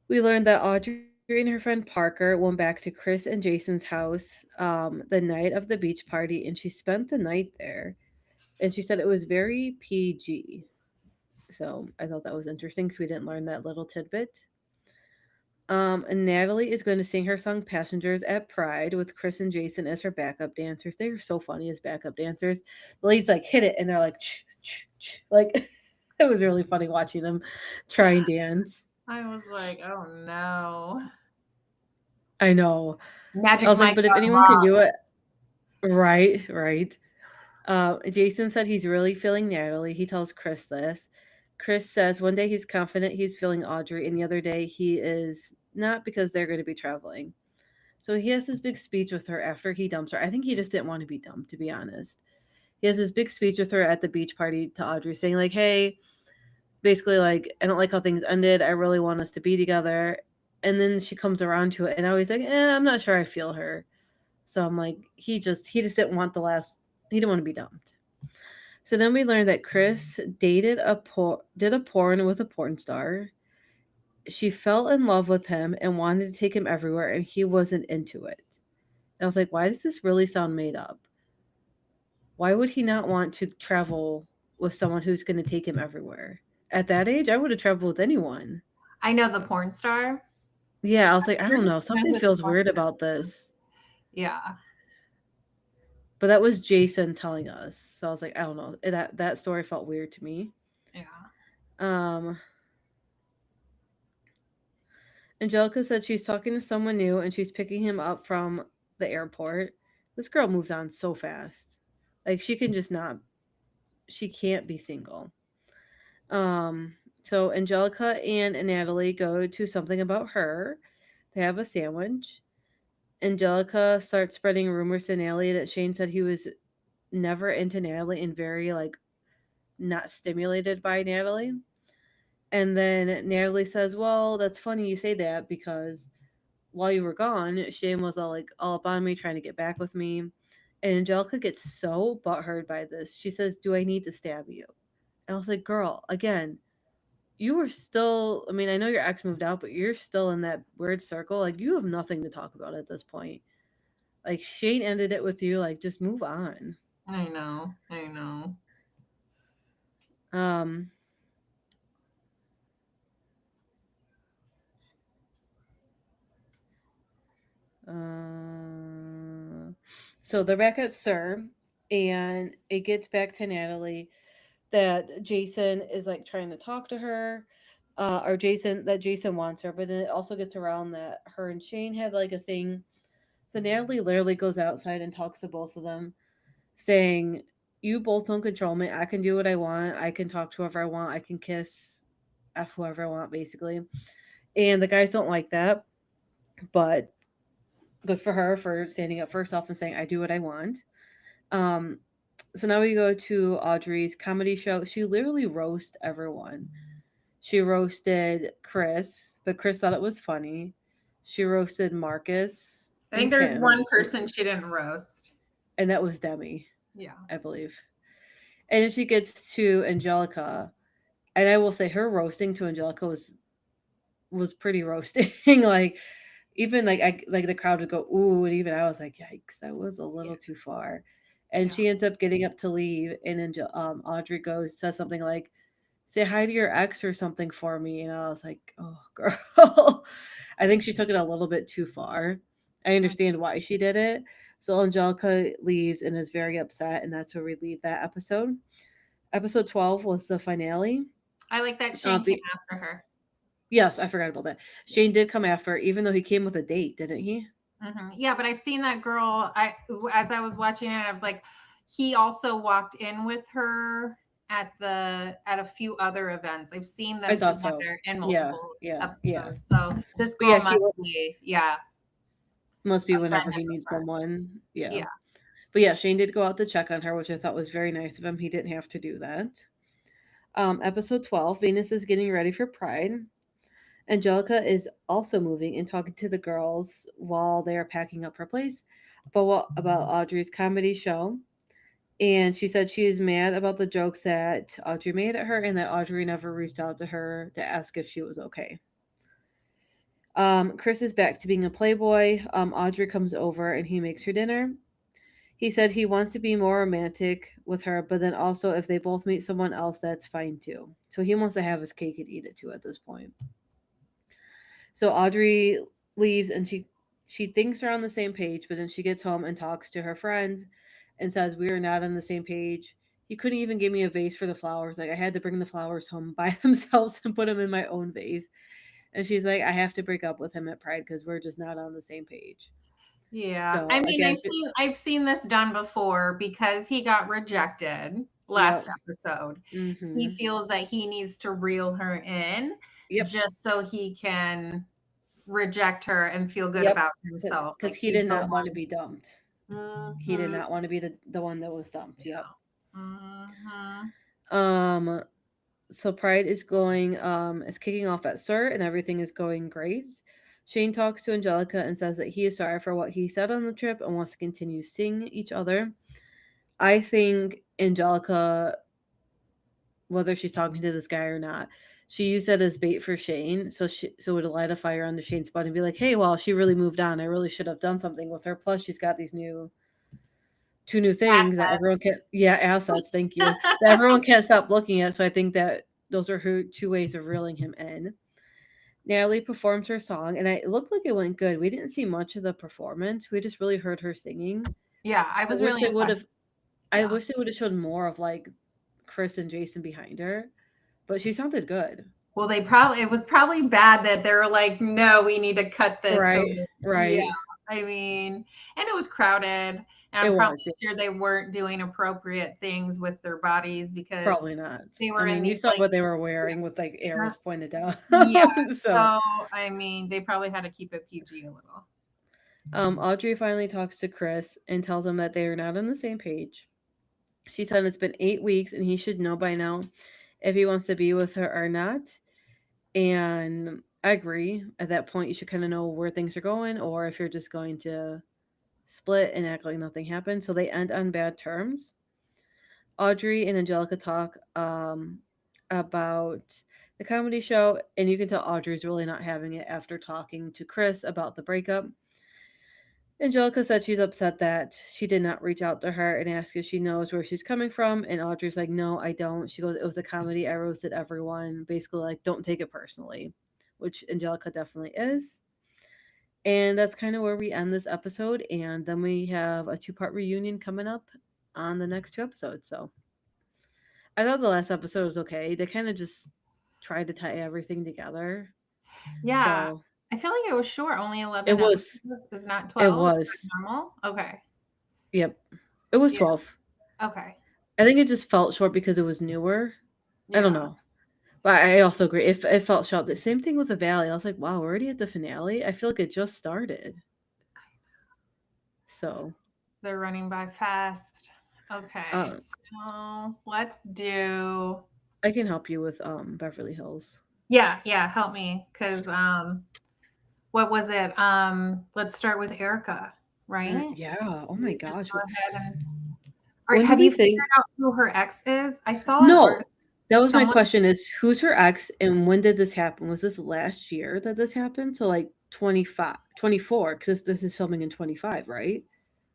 We learned that Audrey and her friend Parker went back to Chris and Jason's house the night of the beach party, and she spent the night there. And she said it was very PG. So I thought that was interesting because we didn't learn that little tidbit. And Natalie is going to sing her song Passengers at Pride with Chris and Jason as her backup dancers. They are so funny as backup dancers. The ladies like hit it and they're like, like it was really funny watching them try and dance. I was like, oh no. I know. Magic I was like, Mike but if gone anyone can wrong. do it, right. Jason said he's really feeling Natalie. He tells Chris this. Chris says one day he's confident he's feeling Audrey, and the other day he is not because they're going to be traveling. So he has this big speech with her after he dumps her. I think he just didn't want to be dumped, to be honest. He has this big speech with her at the beach party to Audrey saying, like, hey, basically, like, I don't like how things ended. I really want us to be together. And then she comes around to it, and I was like, I'm not sure I feel her. So I'm like, he just didn't want he didn't want to be dumped. So then we learned that Chris did a porn with a porn star. She fell in love with him and wanted to take him everywhere, and he wasn't into it. And I was like, why does this really sound made up? Why would he not want to travel with someone who's going to take him everywhere? At that age, I would have traveled with anyone. I know the porn star. Yeah, I was like, I You're don't know. just Something with feels the porn weird star. about this. Yeah. But that was Jason telling us. So I was like, I don't know. That story felt weird to me. Yeah. Angelica said she's talking to someone new and she's picking him up from the airport. This girl moves on so fast. Like she can't be single. So Angelica and Natalie go to something about her. They have a sandwich. Angelica starts spreading rumors to Natalie that Shane said he was never into Natalie and very like not stimulated by Natalie. And then Natalie says, well, that's funny you say that because while you were gone, Shane was all up on me trying to get back with me. And Angelica gets so butthurt by this. She says, do I need to stab you? And I was like, girl, again, you were still, I mean, I know your ex moved out, but you're still in that weird circle. Like, you have nothing to talk about at this point. Like, Shane ended it with you. Like, just move on. I know. Um, so they're back at Sir, and it gets back to Natalie that Jason is like trying to talk to her, or Jason wants her, but then it also gets around that her and Shane had like a thing. So Natalie literally goes outside and talks to both of them, saying, "You both don't control me. I can do what I want. I can talk to whoever I want. I can kiss f whoever I want, basically." And the guys don't like that, but good for her for standing up for herself and saying, "I do what I want." Um, so now we go to Audrey's comedy show. She literally roasts everyone. She roasted Chris, but Chris thought it was funny. She roasted Marcus. I think there's one person she didn't roast. And that was Demi. Yeah. I believe. And then she gets to Angelica. And I will say her roasting to Angelica was pretty roasting. Like even like the crowd would go, ooh, and even I was like, yikes, that was a little too far. And she ends up getting up to leave, and then Audrey says something like, say hi to your ex or something for me. And I was like, oh, girl. I think she took it a little bit too far. I understand why she did it. So Angelica leaves and is very upset, and that's where we leave that episode. Episode 12 was the finale. I like that Shane came after her. Yes, I forgot about that. Shane did come after her, even though he came with a date, didn't he? Yeah, but I've seen that girl. As I was watching it, I was like, he also walked in with her at a few other events. I've seen I them thought so. together in Yeah, multiple yeah, yeah. episodes. So this But yeah, girl must be, must be a friend whenever of he a needs friend. someone. Yeah. Yeah. But yeah, Shane did go out to check on her, which I thought was very nice of him. He didn't have to do that. Episode 12, Venus is getting ready for Pride. Angelica is also moving and talking to the girls while they are packing up her place about Audrey's comedy show. And she said she is mad about the jokes that Audrey made at her and that Audrey never reached out to her to ask if she was okay. Chris is back to being a playboy. Audrey comes over and he makes her dinner. He said he wants to be more romantic with her, but then also if they both meet someone else, that's fine too. So he wants to have his cake and eat it too at this point. So Audrey leaves and she thinks they're on the same page, but then she gets home and talks to her friends and says, "We are not on the same page. You couldn't even give me a vase for the flowers. Like I had to bring the flowers home by themselves and put them in my own vase." And she's like, "I have to break up with him at Pride because we're just not on the same page." Yeah. So I mean, again, I've seen this done before because he got rejected yep. last episode. He Mm-hmm. feels that he needs to reel her in Yep. just so he can reject her and feel good Yep. about himself. Because Like he he's did the not want to one. be dumped. He did Mhm. not want to be the one that was dumped. Yep. Yeah. Mhm. Um so Pride is kicking off at Sir and everything is going great. Shane talks to Angelica and says that he is sorry for what he said on the trip and wants to continue seeing each other. I think Angelica, whether she's talking to this guy or not, she used that as bait for Shane, so it would light a fire under Shane's butt and be like, "Hey, well, she really moved on. I really should have done something with her. Plus, she's got these two new things that everyone can, yeah, assets. Thank you. That everyone can't stop looking at. So I think that those are her two ways of reeling him in. Natalie performed her song, and it looked like it went good. We didn't see much of the performance. We just really heard her singing. Yeah, I I was wish really they would have. impressed. I Yeah. wish they would have showed more of like Chris and Jason behind her, but she sounded good. Well, it was probably bad that they were like, no, we need to cut this. So Right, yeah, right. I mean, and it was crowded. And It I'm probably was sure they weren't doing appropriate things with their bodies because probably not. they I were in mean, you these saw like, what they were yeah, wearing with like arrows pointed down. yeah. So, So I mean, they probably had to keep it PG a little. Audrey finally talks to Chris and tells him that they are not on the same page. She said it's been 8 weeks and he should know by now if he wants to be with her or not. And I agree. At that point, you should kind of know where things are going or if you're just going to split and act like nothing happened. So they end on bad terms. Audrey and Angelica talk about the comedy show, and you can tell Audrey's really not having it after talking to Chris about the breakup. Angelica said she's upset that she did not reach out to her and ask if she knows where she's coming from. And Audrey's like, "No, I don't." She goes, "It was a comedy. I roasted everyone." Basically, like, don't take it personally, which Angelica definitely is. And that's kind of where we end this episode. And then we have a 2-part reunion coming up on the next 2 episodes. So I thought the last episode was okay. They kind of just tried to tie everything together. Yeah. So I feel like it was short, only it 11 was, episodes. Is not it 12. Is was, that normal? Okay. yep, it was Yeah. 12. Okay. I think it just felt short because it was newer. I don't Yeah. know. But I also agree. It felt short. The same thing with the Valley. I was like, wow, we're already at the finale. I feel like it just started. So They're running by fast. Okay. uh, So let's do. I can help you with Beverly Hills. Yeah, help me. Cause what was it? Let's start with Erica, right? Yeah. Oh my Just gosh. go ahead and When do have we you think? figured out who her ex is? I saw an No. article. That was my Someone question is who's her ex and when did this happen? Was this last year that this happened? So like 25, 24, because this is filming in 25, right?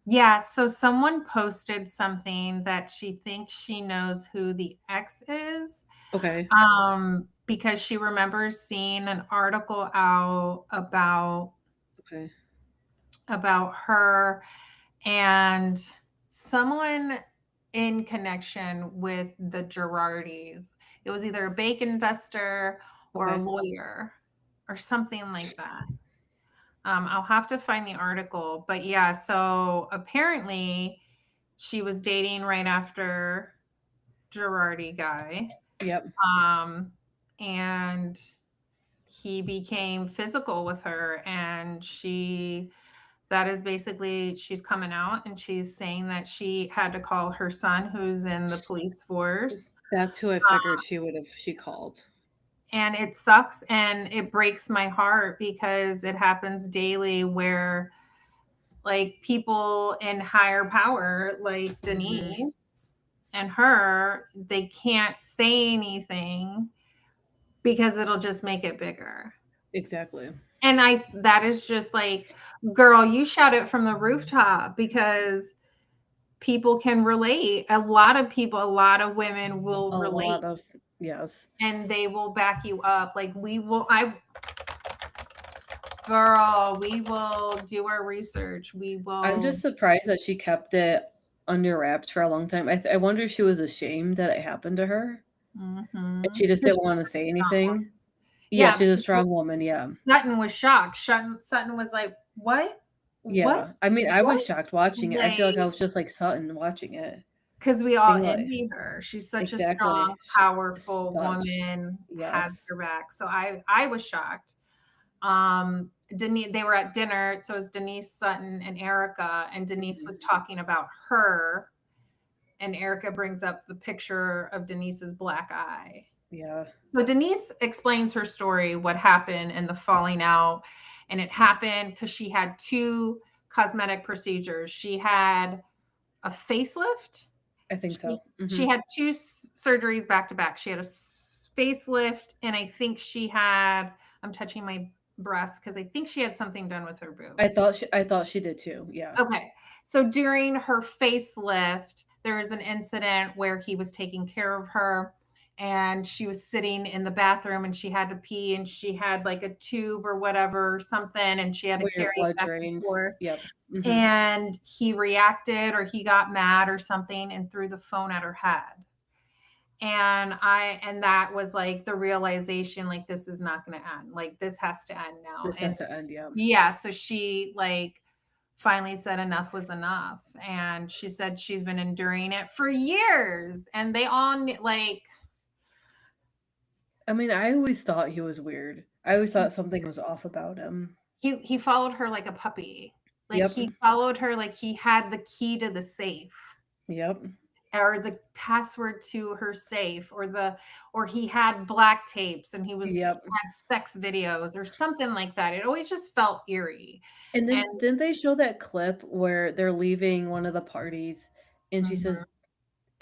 Yeah, so someone posted something that she thinks she knows who the ex is. Okay. Because she remembers seeing an article out Okay. about her and someone in connection with the Girardis. It was either a bake investor or a Okay. lawyer or something like that. I'll have to find the article, but yeah, so apparently she was dating right after Girardi guy. Yep. And he became physical with her, and that is basically, she's coming out and she's saying that she had to call her son, who's in the police force. That's who I figured she called. And it sucks and it breaks my heart because it happens daily where like people in higher power, like Denise and her, they can't say anything because it'll just make it bigger. Exactly. And that is just like, girl, you shout it from the rooftop because people can relate. A lot of women will relate. Yes. And they will back you up. Like we will do our research. I'm just surprised that she kept it under wraps for a long time. I wonder if she was ashamed that it happened to her. And she just didn't want to say anything. Yeah, she's a strong woman. Yeah. Sutton was shocked. Sutton was like, "What?" Yeah. What? I mean, I was shocked watching it. I feel like I was just like Sutton watching it. Because we all envy her. She's such a strong, powerful woman, has her back. So I was shocked. Denise, they were at dinner. So it was Denise, Sutton, and Erica. And Denise was talking about her. And Erica brings up the picture of Denise's black eye. Yeah. So Denise explains her story, what happened and the falling out. And it happened because she had 2 cosmetic procedures. She had a facelift. I think so. She had 2 surgeries back to back. She had a facelift, and I think I'm touching my breast because I think she had something done with her boob. I thought she did too. Yeah. Okay. So during her facelift, there was an incident where he was taking care of her, and she was sitting in the bathroom and she had to pee, and she had like a tube or whatever or something, and she had to carry it back and forth. Yep. And he reacted, or he got mad or something, and threw the phone at her head. And that was like the realization, like, this is not going to end. Like, this has to end now. This has to end. Yeah. Yeah. So she like finally said enough was enough. And she said she's been enduring it for years. And they all like, I mean, I always thought he was weird. I always thought something was off about him. He followed her like a puppy. Like he followed her like he had the key to the safe. Yep. Or the password to her safe, or he had black tapes and he had sex videos or something like that. It always just felt eerie. And then didn't they show that clip where they're leaving one of the parties and she says,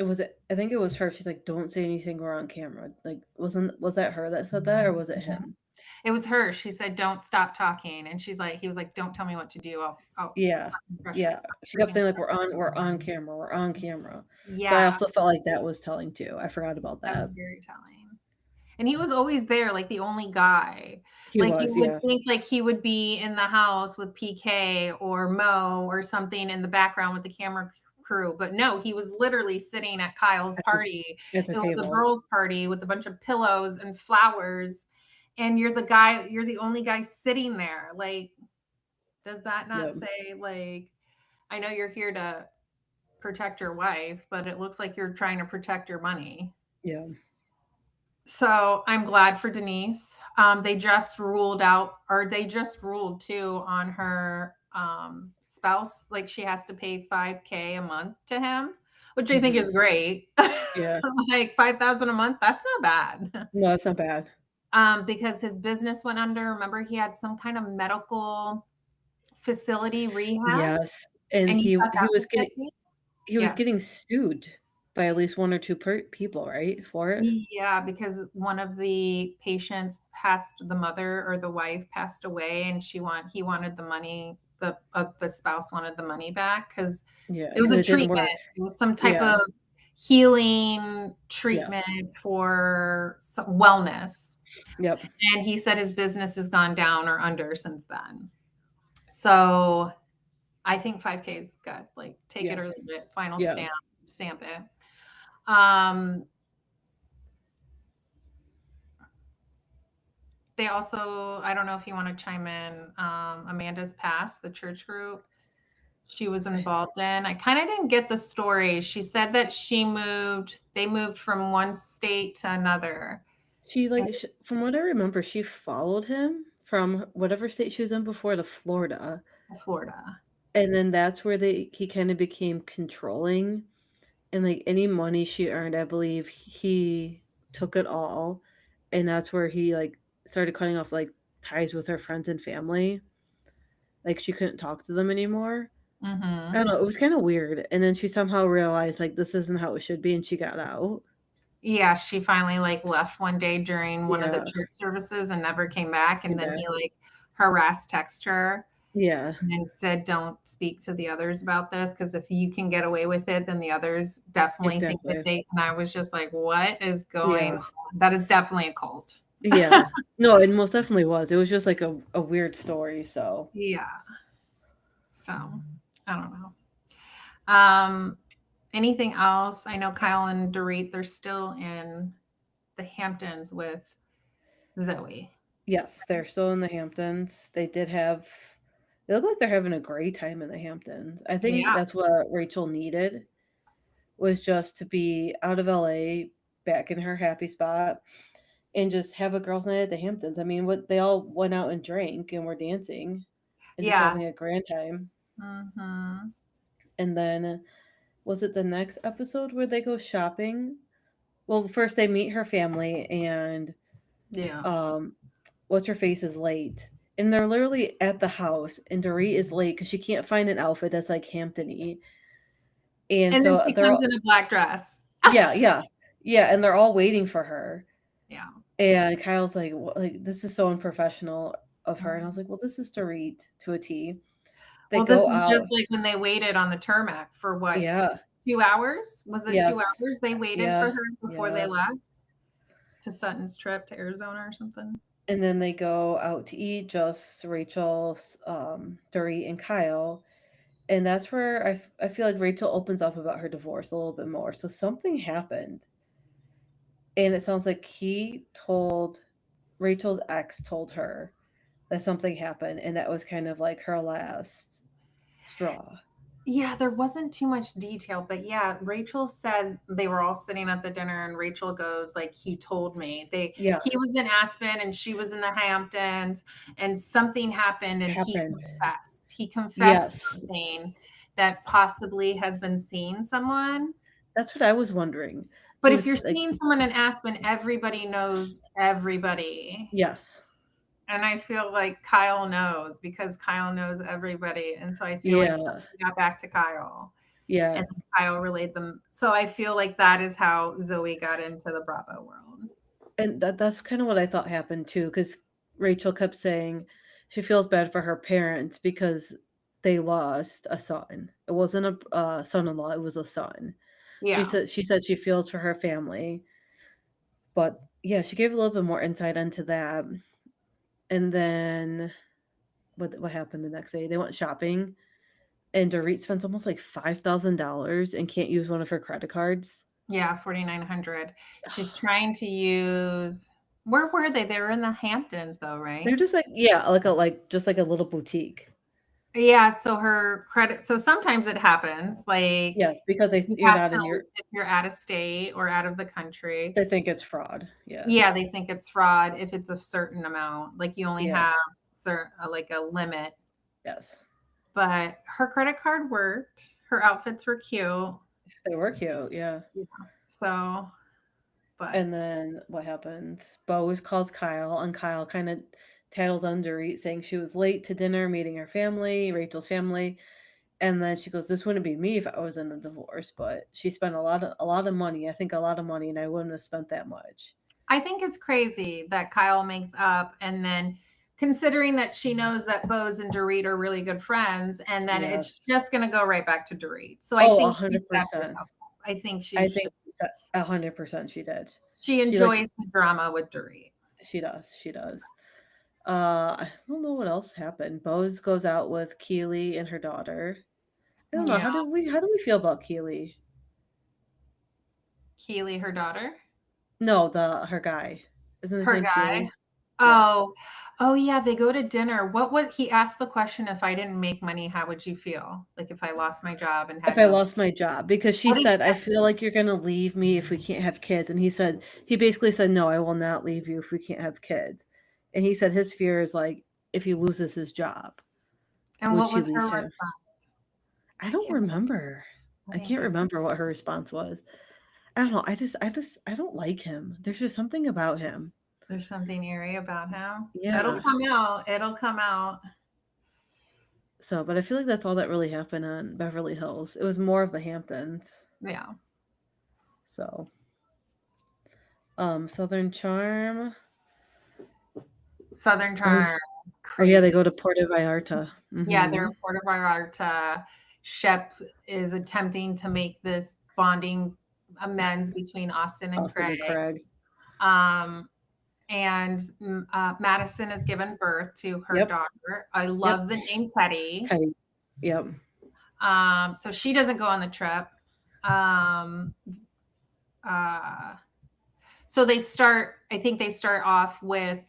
I think it was her. She's like, "Don't say anything, we're on camera." Like, was that her that said that, or was it him? It was her. She said, "Don't stop talking." And he was like, "Don't tell me what to do. I'll yeah. She kept saying like, we're on camera. Yeah. So I also felt like that was telling too. I forgot about that. That was very telling. And he was always there, like the only guy. You would think like he would be in the house with PK or Mo or something in the background with the camera crew, but no, he was literally sitting at Kyle's party. It was a girls' party with a bunch of pillows and flowers, and you're the only guy sitting there. Like, does that not say, like, I know you're here to protect your wife, but it looks like you're trying to protect your money. Yeah. So I'm glad for Denise. They just ruled too on her spouse. Like, she has to pay $5,000 a month to him, which I think is great. Yeah. Like $5,000 a month, that's not bad. No, it's not bad. Because his business went under. Remember, he had some kind of medical facility rehab. Yes. And he was getting sued by at least 1 or 2 people, right? For it. Yeah, because one of the patients the mother or the wife passed away, and he wanted the money. The spouse wanted the money back because it was a treatment. It was some type of healing treatment for wellness. Yep. And he said his business has gone down or under since then. So I think $5,000 is good. Like, take it or leave it. Final stamp it. they also, I don't know if you want to chime in, Amanda's Past, the church group she was involved in. I kind of didn't get the story. She said that they moved from one state to another. She from what I remember, she followed him from whatever state she was in before to Florida. Florida. And then that's where he kind of became controlling. And like any money she earned, I believe he took it all. And that's where he like started cutting off like ties with her friends and family. Like she couldn't talk to them anymore. I don't know. It was kind of weird. And then she somehow realized like this isn't how it should be, and she got out. Yeah, she finally like left one day during one of the church services and never came back. And then he like harassed text her. Yeah. And said, don't speak to the others about this because if you can get away with it, then the others definitely think that they. And I was just like, what is going on? That is definitely a cult. Yeah. No, it most definitely was. It was just like a weird story. So yeah. So I don't know. Anything else? I know Kyle and Dorit, they're still in the Hamptons with Zoe. Yes, they're still in the Hamptons. They look like they're having a great time in the Hamptons. I think that's what Rachel needed, was just to be out of LA, back in her happy spot, and just have a girls' night at the Hamptons. I mean, they all went out and drank and were dancing and just having a grand time. Mm-hmm. And then, was it the next episode where they go shopping? Well, first they meet her family, and what's her face is late. And they're literally at the house, and Dorit is late because she can't find an outfit that's like Hampton-y. And so then she comes in a black dress. Yeah. And they're all waiting for her. Yeah. And Kyle's like, this is so unprofessional of her. And I was like, well, this is Dorit to a T. This is just like when they waited on the tarmac for what? Yeah. 2 hours? Was it 2 hours they waited for her before they left to Sutton's trip to Arizona or something? And then they go out to eat, just Rachel, Dorit, and Kyle. And that's where I feel like Rachel opens up about her divorce a little bit more. So something happened. And it sounds like Rachel's ex told her that something happened. And that was kind of like her last straw. Yeah, there wasn't too much detail, but yeah, Rachel said they were all sitting at the dinner and Rachel goes like, he told me he was in Aspen and she was in the Hamptons and something happened and he confessed something that possibly has been seeing someone. That's what I was wondering. But if you're seeing someone in Aspen, everybody knows everybody. Yes. And I feel like Kyle knows because Kyle knows everybody. And so I feel like we got back to Kyle. Yeah. And Kyle relayed them. So I feel like that is how Zoe got into the Bravo world. And that's kind of what I thought happened too, because Rachel kept saying she feels bad for her parents because they lost a son. It wasn't a son-in-law, it was a son. Yeah. She said she feels for her family. But yeah, she gave a little bit more insight into that. And then what happened the next day? They went shopping, and Dorit spends almost like $5,000 and can't use one of her credit cards. Yeah, $4,900. She's trying to use. Where were they? They were in the Hamptons, though, right? They're just like just like a little boutique. Yeah, so her credit. So sometimes it happens, like yes, because if you're out of state or out of the country, they think it's fraud. Yeah, they think it's fraud if it's a certain amount. Like you only have like a limit. Yes, but her credit card worked. Her outfits were cute. They were cute, yeah. So, but and then what happens? Bose calls Kyle, and Kyle kind of tattles on Dorit, saying she was late to dinner meeting her family, Rachel's family, and then she goes, "This wouldn't be me if I was in a divorce, but she spent a lot of money. I think a lot of money, and I wouldn't have spent that much." I think it's crazy that Kyle makes up, and then considering that she knows that Bose and Dorit are really good friends, and then it's just going to go right back to Dorit. So I think 100%. I think 100% she did. She enjoys the drama with Dorit. She does. I don't know what else happened. Bose goes out with Keely and her daughter. I don't know. How do we feel about Keely? Keely, her daughter? No, her guy. Isn't his name Keely? Oh yeah, they go to dinner. What would he ask the question, if I didn't make money, how would you feel? Like if I lost my job and If had I no, lost my job, because she what did said, "I feel like you're gonna leave me if we can't have kids," and he basically said, "No, I will not leave you if we can't have kids." And he said his fear is, like, if he loses his job, and would what she was leave her him? response? I I don't can't remember. I I didn't can't hear. remember what her response was. I don't know, I don't like him. There's just something about him. There's something eerie about him. It'll Yeah. come out. It'll come out. So, but I feel like that's all that really happened on Beverly Hills. It was more of the Hamptons. Yeah. So, Southern Charm. Southern Oh, Charm. oh yeah, they Crazy. go to Puerto Vallarta. Yeah, they're in Mhm. Puerto Vallarta. Shep is attempting to make this bonding amends between Austin and Austin Craig. and Craig. Um, and Madison has given birth to her Yep. daughter. I Yep. love the name Teddy. Teddy. Yep. So she doesn't go on the trip. Um, uh, so I think they start off with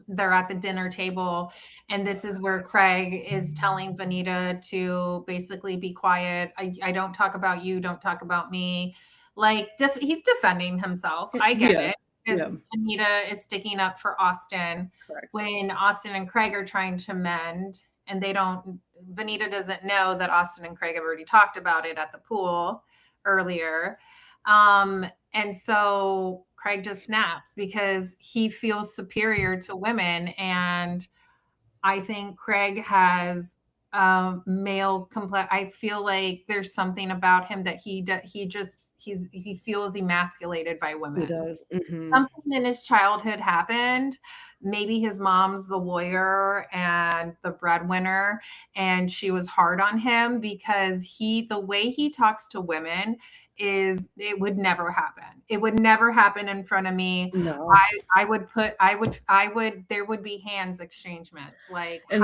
they're at the dinner table, and this is where Craig is telling Vanita to basically be quiet. I don't talk about you, don't talk about me. Like he's defending himself. I get Yes. it, because Yeah. Vanita is sticking up for Austin Correct. when Austin and Craig are trying to mend, and Vanita doesn't know that Austin and Craig have already talked about it at the pool earlier. And so Craig just snaps because he feels superior to women. And I think Craig has male complex. I feel like there's something about him that he feels emasculated by He women. does. Mhm. Something in his childhood happened. Maybe his mom's the lawyer and the breadwinner, and she was hard on him because the way he talks to women it would never happen. It would never happen in front of me. No. There would be hands exchangement. Like And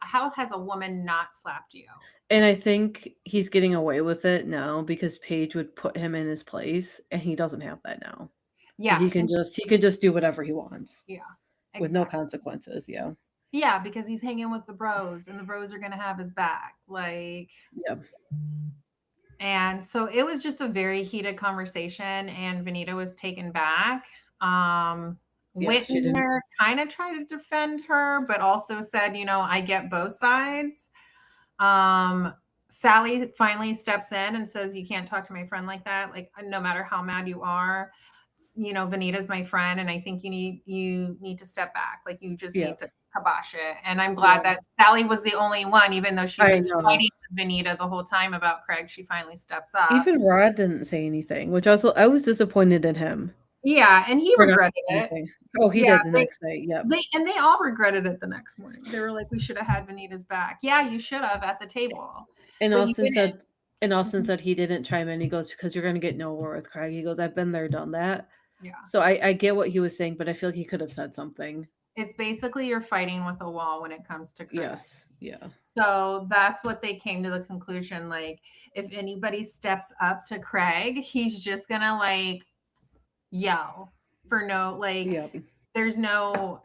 how has a woman not slapped you? and I think he's getting away with it now because Paige would put him in his place, and he doesn't have that now. Yeah, He can just do whatever he wants yeah, with no exactly. consequences. Yeah. Yeah, because he's hanging with the bros, and the bros are gonna have his back. Like, Yeah. and so it was just a very heated conversation, and Vanita was taken back. Um, Yeah. She didn't. Whitner kind of tried to defend her, but also said, I get both sides. Sally finally steps in and says, "You can't talk to my friend like that. Like, no matter how mad you are, Vanita's my friend, and I think you need to step back. Like, you just Yeah. need to kibosh it." And I'm glad Yeah. that Sally was the only one, even though she's I been know. fighting with Vanita the whole time about Craig. She finally steps up. Even Rod didn't say anything, which I was disappointed in him. Yeah, and he For not regretted saying it. anything. Oh, he Yeah, did the next day. Yep. they all regretted it the next morning. They were like, "We should have had Vanita's back." Yeah, you should have at the table, And but you Austin didn't. said and Austin said he didn't chime in. He goes, "Because you're gonna get nowhere with Craig." He goes, "I've been there, done that." Yeah. So I get what he was saying, but I feel like he could have said something. It's basically you're fighting with a wall when it comes to Craig. Yes. Yeah. So that's what they came to the conclusion. Like, if anybody steps up to Craig, he's just gonna like yell for Yep. there's no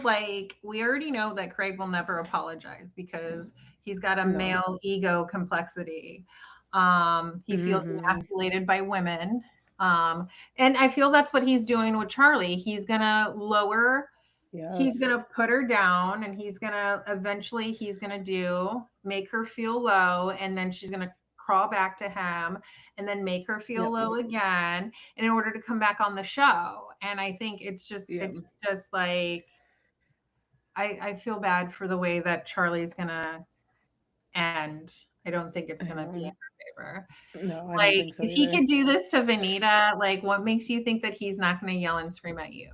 like, we already know that Craig will never apologize because he's got a No. male ego complexity. He feels Mhm. emasculated by women. And I feel that's what he's doing with Charlie. He's gonna Yes. put her down, and he's gonna make her feel low, and then she's gonna crawl back to him and then make her feel Yep. low again in order to come back on the show. And I think it's just like, I feel bad for the way that Charlie's gonna end. I don't think it's gonna be in her favor. No, I don't Like, think so if he either. could do this to Vanita, like, what makes you think that he's not gonna yell and scream at you?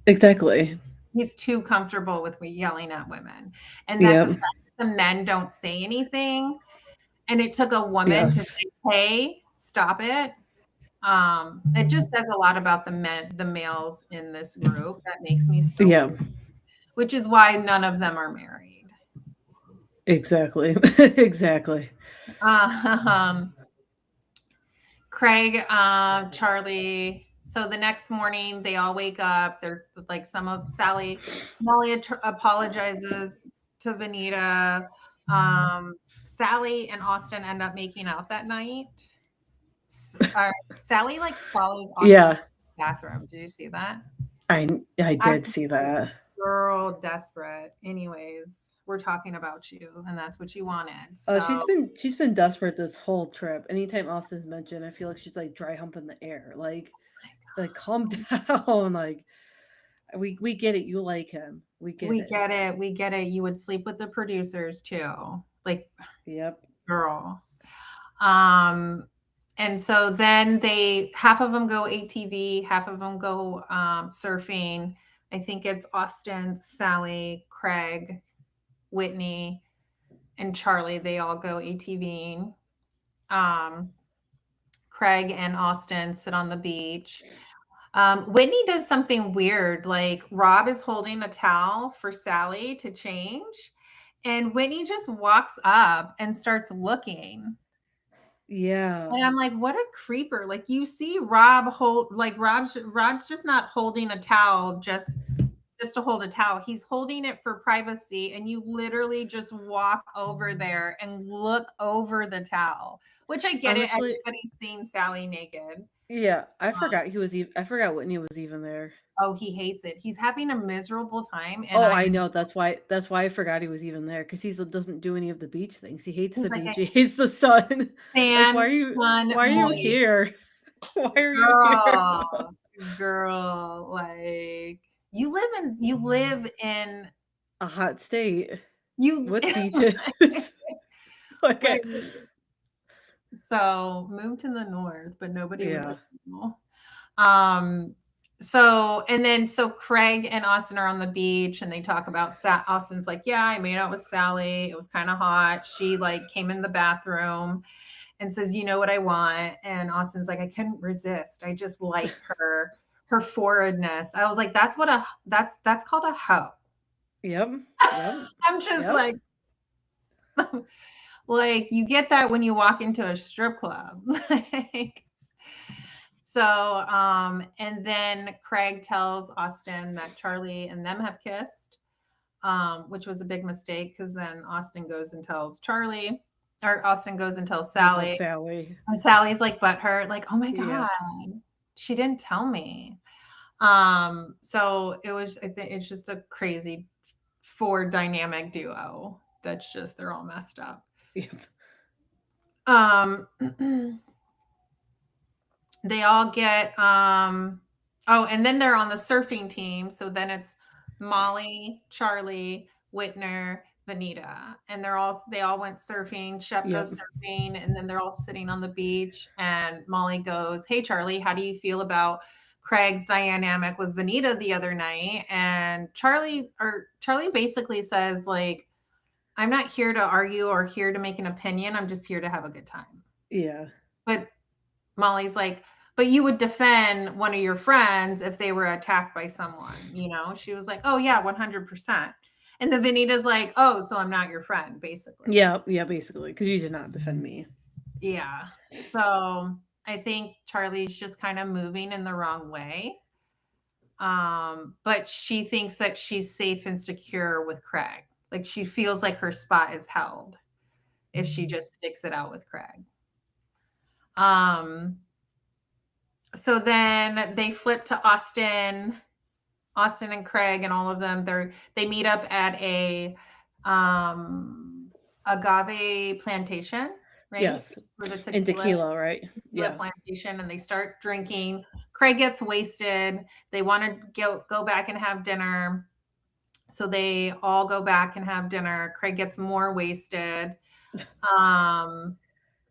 Exactly. He's too comfortable with yelling at women. And that the Yep. fact that the men don't say anything, and it took a woman to Yes. say, "Hey, stop it." It just says a lot about the males in this group. That makes me so Yeah. weird, which is why none of them are married. Exactly. Exactly. Craig, Charlie, So the next morning they all wake up. There's like Molly apologizes to Venita. Sally and Austin end up making out that night. Sally like follows Austin Yeah, to the bathroom. Did you see that? I did see that. Girl, desperate. Anyways, we're talking about you, and that's what you wanted. Oh, So she's been desperate this whole trip. Anytime Austin's mentioned, I feel like she's like dry humping the air. Like calm down. Like we get it. You like him. We get we it. get it. We get it. You would sleep with the producers too. Like, Yep. girl. And so then half of them go ATV, half of them go surfing. I think it's Austin, Sally, Craig, Whitney, and Charlie. They all go ATVing. Craig and Austin sit on the beach. Whitney does something weird. Like Rob is holding a towel for Sally to change, and Whitney just walks up and starts looking. Yeah. And I'm like, what a creeper. Like you see Rob Rob's just not holding a towel just to hold a towel. He's holding it for privacy, and you literally just walk over there and look over the towel, which I get it. Honestly, Everybody's seen Sally naked. yeah. I forgot he was even. I forgot Whitney was even there. Oh, he hates it. He's having a miserable time. And Oh, I know. That's why I forgot he was even there, because he doesn't do any of the beach things. He hates the like beach. He hates the sun. Like, why are you moist. here? Why are you here? Girl, like you live in A hot state with beaches. like, so move to the north, but nobody would know. So Craig and Austin are on the beach, and they talk about Austin's like, yeah, I made out with Sally. It was kind of hot. She like came in the bathroom and says, you know what I want? And Austin's like, I couldn't resist. I just like her forwardness. I was like, that's called a hoe. Yep. I'm just like you get that when you walk into a strip club. So, and then Craig tells Austin that Charlie and them have kissed, which was a big mistake, because then Austin goes and tells Charlie, or Austin goes and tells Sally. And Sally's like butthurt, like, oh my God, she didn't tell me. So it's just a crazy 4 dynamic duo. That's just, they're all messed up. Yep. They all get and then they're on the surfing team. So then it's Molly, Charlie, Whitner, Venita, and they all went surfing. Shep goes surfing, and then they're all sitting on the beach, and Molly goes, hey Charlie, how do you feel about Craig's dynamic with Venita the other night? And Charlie basically says, like, I'm not here to argue or here to make an opinion. I'm just here to have a good time. Yeah. But Molly's like, but you would defend one of your friends if they were attacked by someone, you know? She was like, oh yeah, 100%. And the Venita's like, oh, so I'm not your friend, basically. Yeah, basically, because you did not defend me. Yeah. So I think Charlie's just kind of moving in the wrong way. But she thinks that she's safe and secure with Craig. Like she feels like her spot is held if she just sticks it out with Craig. So then they flip to Austin and Craig and all of them. They meet up at a agave plantation, right? Yes. For the tequila, right? Yeah. Plantation, and they start drinking. Craig gets wasted. They want to go back and have dinner. So they all go back and have dinner. Craig gets more wasted.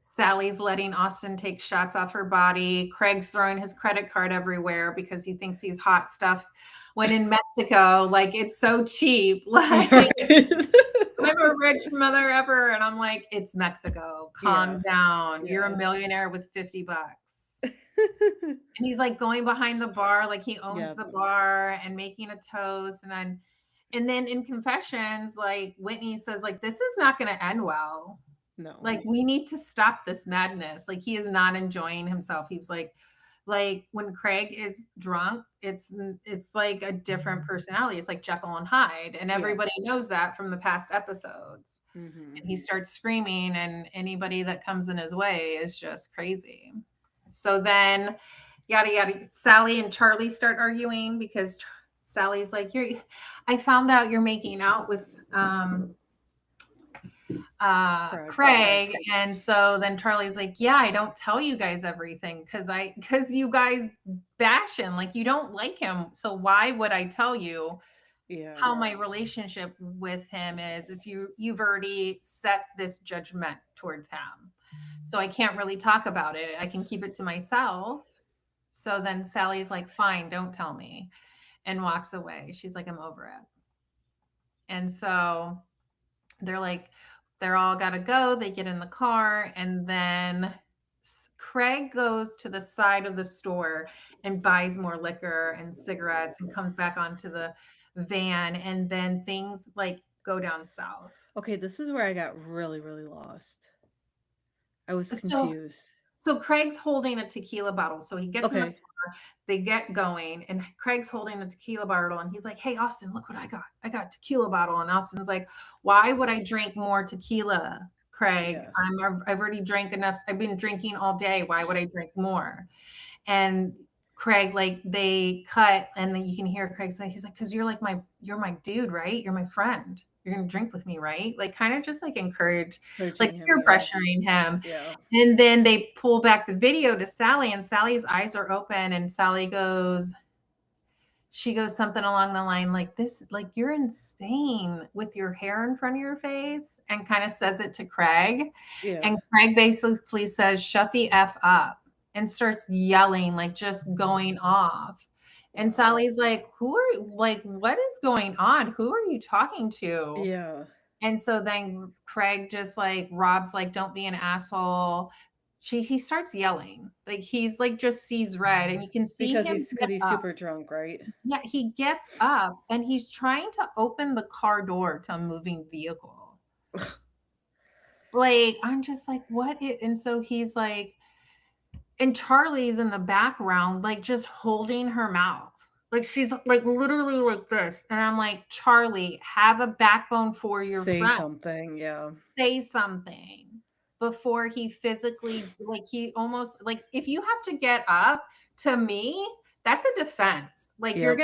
Sally's letting Austin take shots off her body. Craig's throwing his credit card everywhere because he thinks he's hot stuff. When in Mexico, like, it's so cheap. Like, I'm a rich mother ever. And I'm like, it's Mexico. Calm down. You're a millionaire with $50. And he's like going behind the bar, like he owns the bar, and making a toast. And then in confessions, like Whitney says, like, this is not going to end well. No. Like, we need to stop this madness. Like, he is not enjoying himself. He's like, like when Craig is drunk, it's like a different personality. It's like Jekyll and Hyde, and everybody knows that from the past episodes. Mhm. And he starts screaming, and anybody that comes in his way is just crazy. So then, yada yada, Sally and Charlie start arguing because Sally's like, I found out you're making out with Craig. And so then Charlie's like, yeah, I don't tell you guys everything because you guys bash him, like you don't like him. So why would I tell you how my relationship with him is if you've already set this judgment towards him? So I can't really talk about it. I can keep it to myself. So then Sally's like, fine, don't tell me, and walks away. She's like, I'm over it. And so they're all got to go. They get in the car, and then Craig goes to the side of the store and buys more liquor and cigarettes and comes back onto the van, and then things like go down south. Okay, this is where I got really, really lost. I was So confused. Craig's holding a tequila bottle. So he gets in the Okay. car, they get going, and Craig's holding a tequila bottle, and he's like, hey, Austin, look what I got. I got a tequila bottle. And Austin's like, why would I drink more tequila, Craig? Yeah. I've already drank enough. I've been drinking all day. Why would I drink more? And Craig, like, they cut, and then you can hear Craig say, he's like, because you're my dude, right? You're my friend. You're gonna drink with me, right? Like, kind of just like encourage, like peer pressuring him. Yeah. And then they pull back the video to Sally, and Sally's eyes are open, and Sally goes, she goes something along the line like this, like, you're insane with your hair in front of your face, and kind of says it to Craig. Yeah. And Craig basically says, shut the F up, and starts yelling, like just going off. And Sally's like, what is going on? Who are you talking to? Yeah. And so then Craig just like, Rob's like, don't be an asshole. He starts yelling, like he's like just sees red, and you can see Because him he's super drunk, right? Yeah, he gets up and he's trying to open the car door to a moving vehicle. Like, I'm just like, what? And so he's like, and Charlie's in the background, like just holding her mouth. Like she's like literally like this. And I'm like, Charlie, have a backbone for your friend. Say something, yeah. Say something before he physically, like he almost, like if you have to get up, to me, that's a defense. Like you're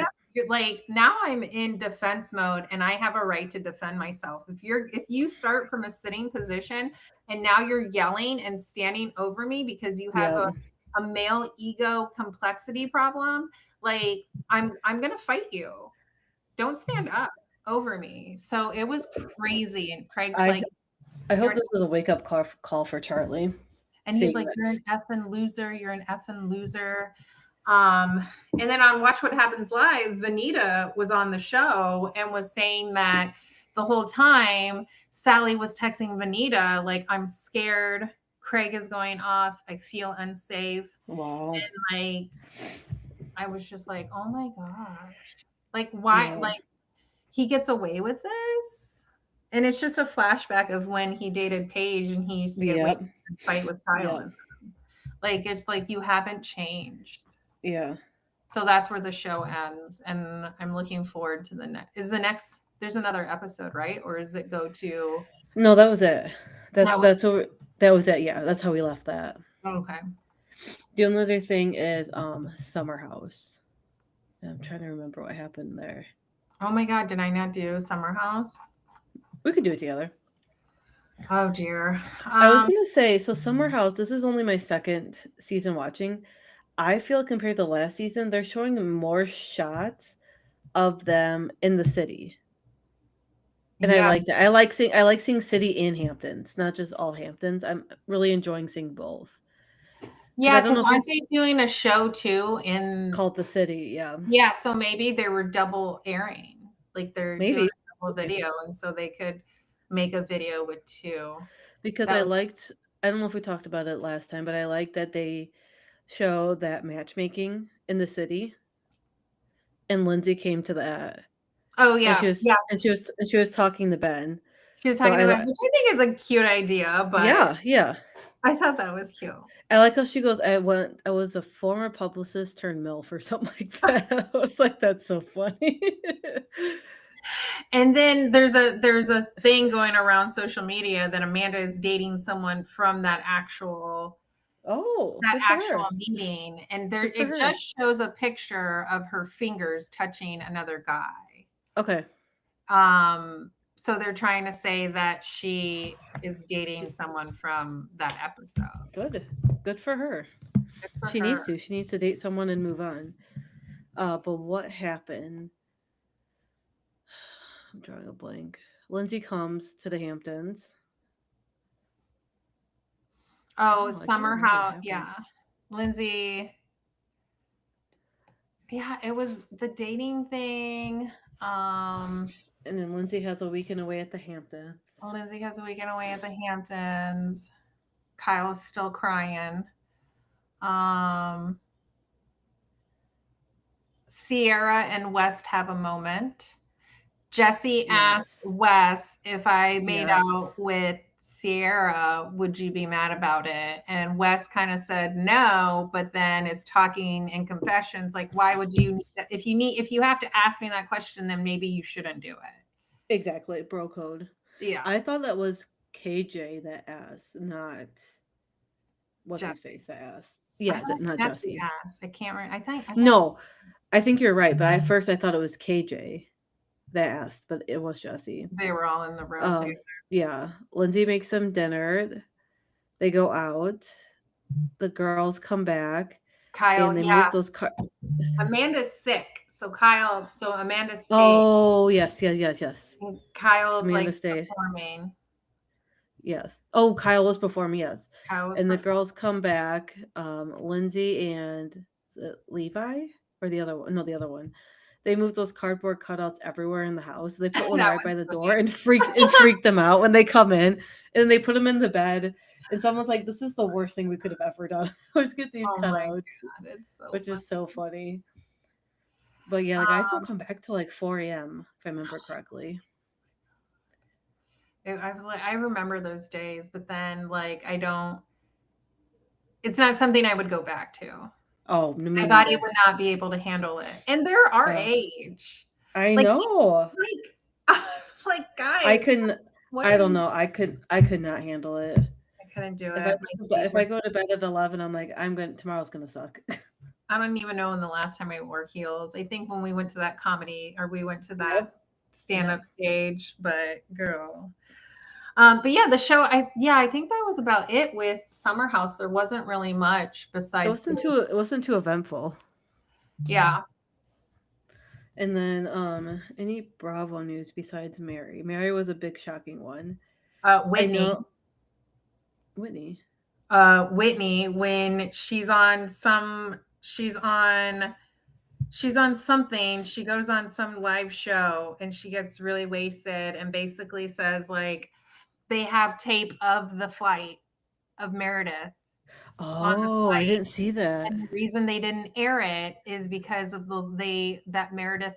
like, now I'm in defense mode and I have a right to defend myself. If you start from a sitting position and now you're yelling and standing over me because you have a male ego complexity problem, like I'm gonna fight you. Don't stand up over me. So it was crazy. And Craig's like, I hope this was a wake up call for Charlie. And he's like, you're an effing loser. You're an effing loser. And then on Watch What Happens Live, Vanita was on the show and was saying that the whole time Sally was texting Vanita, like, I'm scared. Craig is going off. I feel unsafe. Wow. And like, I was just like, oh my gosh. Like, why? Yeah. Like, he gets away with this? And it's just a flashback of when he dated Paige and he used to get wasted and fight with Kyle. Like, it's like, you haven't changed. Yeah. So that's where the show ends. And I'm looking forward to the next. There's another episode, right? Or does it go to? No, that was it. That was it. Yeah. That's how we left that. Okay. The other thing is Summer House. I'm trying to remember what happened there. Oh my God. Did I not do Summer House? We could do it together. Oh dear. I was going to say, so Summer House, this is only my second season watching. I feel compared to last season, they're showing more shots of them in the city. And I like that. I like seeing city and Hamptons, not just all Hamptons. I'm really enjoying seeing both. Yeah, because aren't they doing a show too called The City? Yeah. Yeah, so maybe they were double airing. Like they're doing a double video, and so they could make a video with two. Because I don't know if we talked about it last time, but I like that they show that matchmaking in the city. And Lindsay came to that. Oh yeah. And she was talking to Ben. She was talking to Ben, which I think is a cute idea, but yeah. I thought that was cute. I like how she goes, I was a former publicist turned MILF or something like that. I was like, that's so funny. And then there's a thing going around social media that Amanda is dating someone from that actual Oh, good for her. meeting, and there Good for it her. just shows a picture of her fingers touching another guy. Okay. So they're trying to say that she is dating someone from that episode. Good for her. Good for She her. needs to. She needs to date someone and move on. But what happened? I'm drawing a blank. Lindsay comes to the Hamptons. Oh, I can't Summer remember what House. happened. Yeah. Lindsay. Yeah, it was the dating thing. And then Lindsay has a weekend away at the Hamptons. Lindsay has a weekend away at the Hamptons. Kyle's still crying. Sierra and West have a moment. Jesse asked Wes, if I made out with Sierra, would you be mad about it? And Wes kind of said no, but then is talking in confessions like, why would you need that? If you have to ask me that question, then maybe you shouldn't do it. Exactly, bro code. Yeah. I thought that was KJ that asked, not what's his face that asked. Yeah, not Jesse. Asked. I can't remember. I think no, I think you're right. But at first I thought it was KJ that asked, but it was Jesse. They were all in the room together. Yeah, Lindsay makes them dinner. They go out. The girls come back. Kyle, and they move those Amanda's sick, so Amanda stays. Oh yes. And Kyle's Amanda stays. performing. Yes. Oh, Kyle was performing. Yes. And the girls come back. Lindsay and Levi or the other one? No, the other one. They move those cardboard cutouts everywhere in the house. They put one right by the door and freak them out when they come in, and they put them in the bed. And someone's like, "This is the worst thing we could have ever done. Let's get these cutouts," which is so funny. But yeah, the guys don't come back till like 4 a.m. if I remember correctly. I was like, I remember those days, but then like I don't. It's not something I would go back to. Oh, my body would not be able to handle it, and they're our age. I know. Like guys, I couldn't. I don't know. I could not handle it. I couldn't do it. If I go to bed at 11, I'm like, tomorrow's gonna suck. I don't even know when the last time I wore heels. I think when we went to that comedy or we went to that stand-up stage, but girl. But yeah, the show, I think that was about it with Summer House. There wasn't really much besides. It wasn't too eventful. Yeah. And then any Bravo news besides Mary? Mary was a big shocking one. Whitney. Whitney, when she's on something, she goes on some live show and she gets really wasted and basically says like they have tape of the flight of Meredith. Oh, I didn't see that. And the reason they didn't air it is because of that Meredith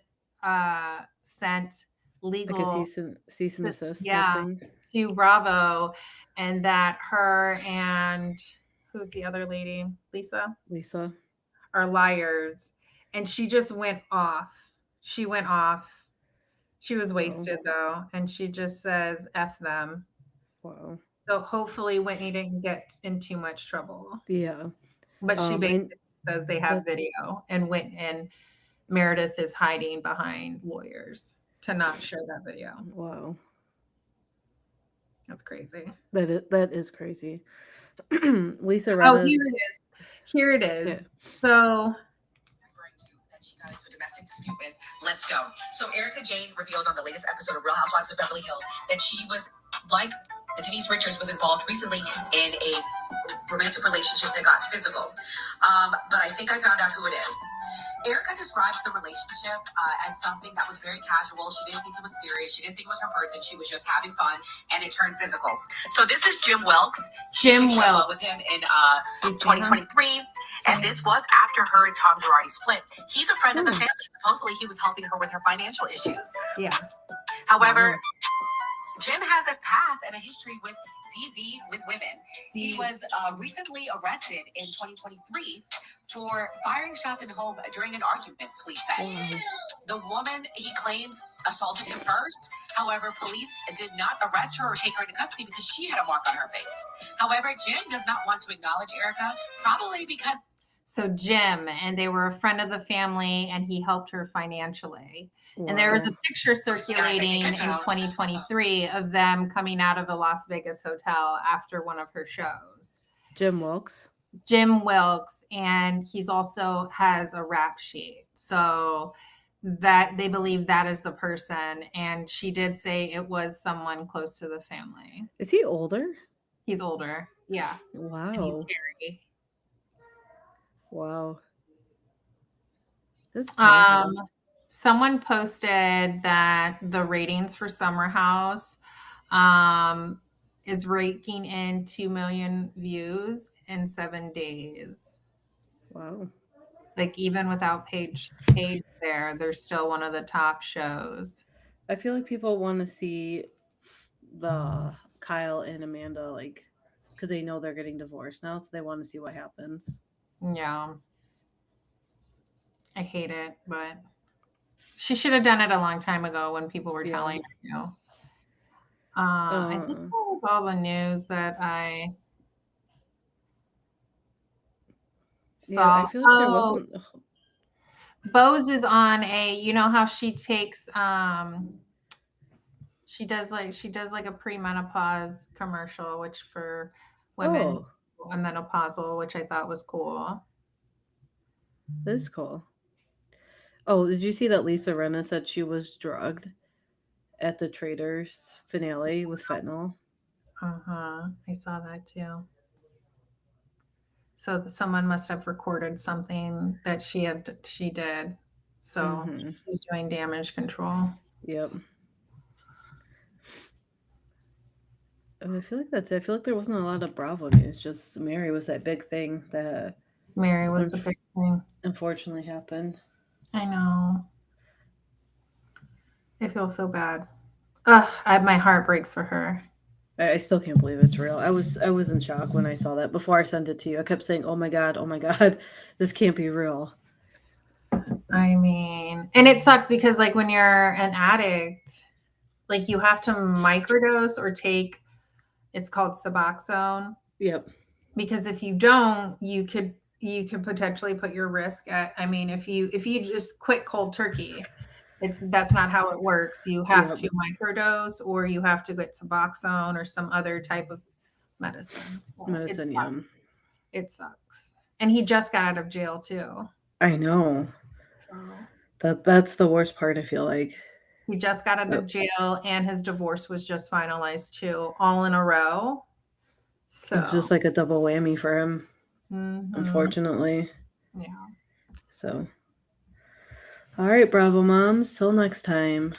sent legal like a cease and desist thing to Bravo, and that her and who's the other lady, Lisa are liars, and she just went off. She was wasted though, and she just says F them. Wow. So hopefully Whitney didn't get in too much trouble. Yeah. But she basically says they have video, and Meredith is hiding behind lawyers to not show that video. Wow. That's crazy. That is crazy. Lisa Rinna. Oh, here it is. Yeah. So that she got into a domestic dispute with. Let's go. So Erica Jane revealed on the latest episode of Real Housewives of Beverly Hills that she was like Denise Richards was involved recently in a romantic relationship that got physical. But I think I found out who it is. Erica describes the relationship as something that was very casual. She didn't think it was serious. She didn't think it was her person. She was just having fun, and it turned physical. So this is Jim Welks. Jim Welks. With him in 2023, and this was after her and Tom Girardi split. He's a friend of the family. Supposedly, he was helping her with her financial issues. Yeah. However, Jim has a past and a history with DV with women. He was recently arrested in 2023 for firing shots at home during an argument, police said. Wow. The woman he claims assaulted him first. However, police did not arrest her or take her into custody because she had a mark on her face. However, Jim does not want to acknowledge Erica, probably because. So Jim, and they were a friend of the family, and he helped her financially. And there was a Wow. picture circulating in 2023 of them coming out of a Las Vegas hotel after one of her shows. Jim Wilkes. Jim Wilkes, and he's also has a rap sheet. So that they believe that is the person. And she did say it was someone close to the family. Is he older? He's older. Yeah. And he's Wow. scary. Wow. This is terrible. Someone posted that the ratings for Summer House is raking in 2 million views in 7 days. Wow. Like even without paid there, they're still one of the top shows. I feel like people want to see the Kyle and Amanda, like, because they know they're getting divorced now, so they want to see what happens. Yeah. I hate it, but she should have done it a long time ago when people were telling her, you know. I think that was all the news that I saw. Yeah, I feel like there wasn't. Bose is on a, you know how she takes she does like a premenopause commercial, which for women a menopausal, which I thought was cool. This is cool. Oh, did you see that Lisa Rinna said she was drugged at the Traders finale with fentanyl? I saw that too. So someone must have recorded something that she did. So she's doing damage control. Yep. I feel like that's it. I feel like there wasn't a lot of Bravo news. Just Mary was that big thing that Mary was the big thing. Unfortunately happened. I know. I feel so bad. My heart breaks for her. I still can't believe it's real. I was in shock when I saw that. Before I sent it to you, I kept saying, oh my God, this can't be real. I mean, and it sucks because like when you're an addict, like you have to microdose or take, it's called Suboxone. Yep. Because if you don't, you could potentially put your risk at, I mean, if you just quit cold turkey, that's not how it works. You have to microdose or you have to get Suboxone or some other type of medicine. So it sucks. And he just got out of jail too. I know. So that's the worst part, I feel like. He just got out of jail and his divorce was just finalized too, all in a row. So it's just like a double whammy for him, unfortunately. Yeah. So, all right, Bravo moms, till next time.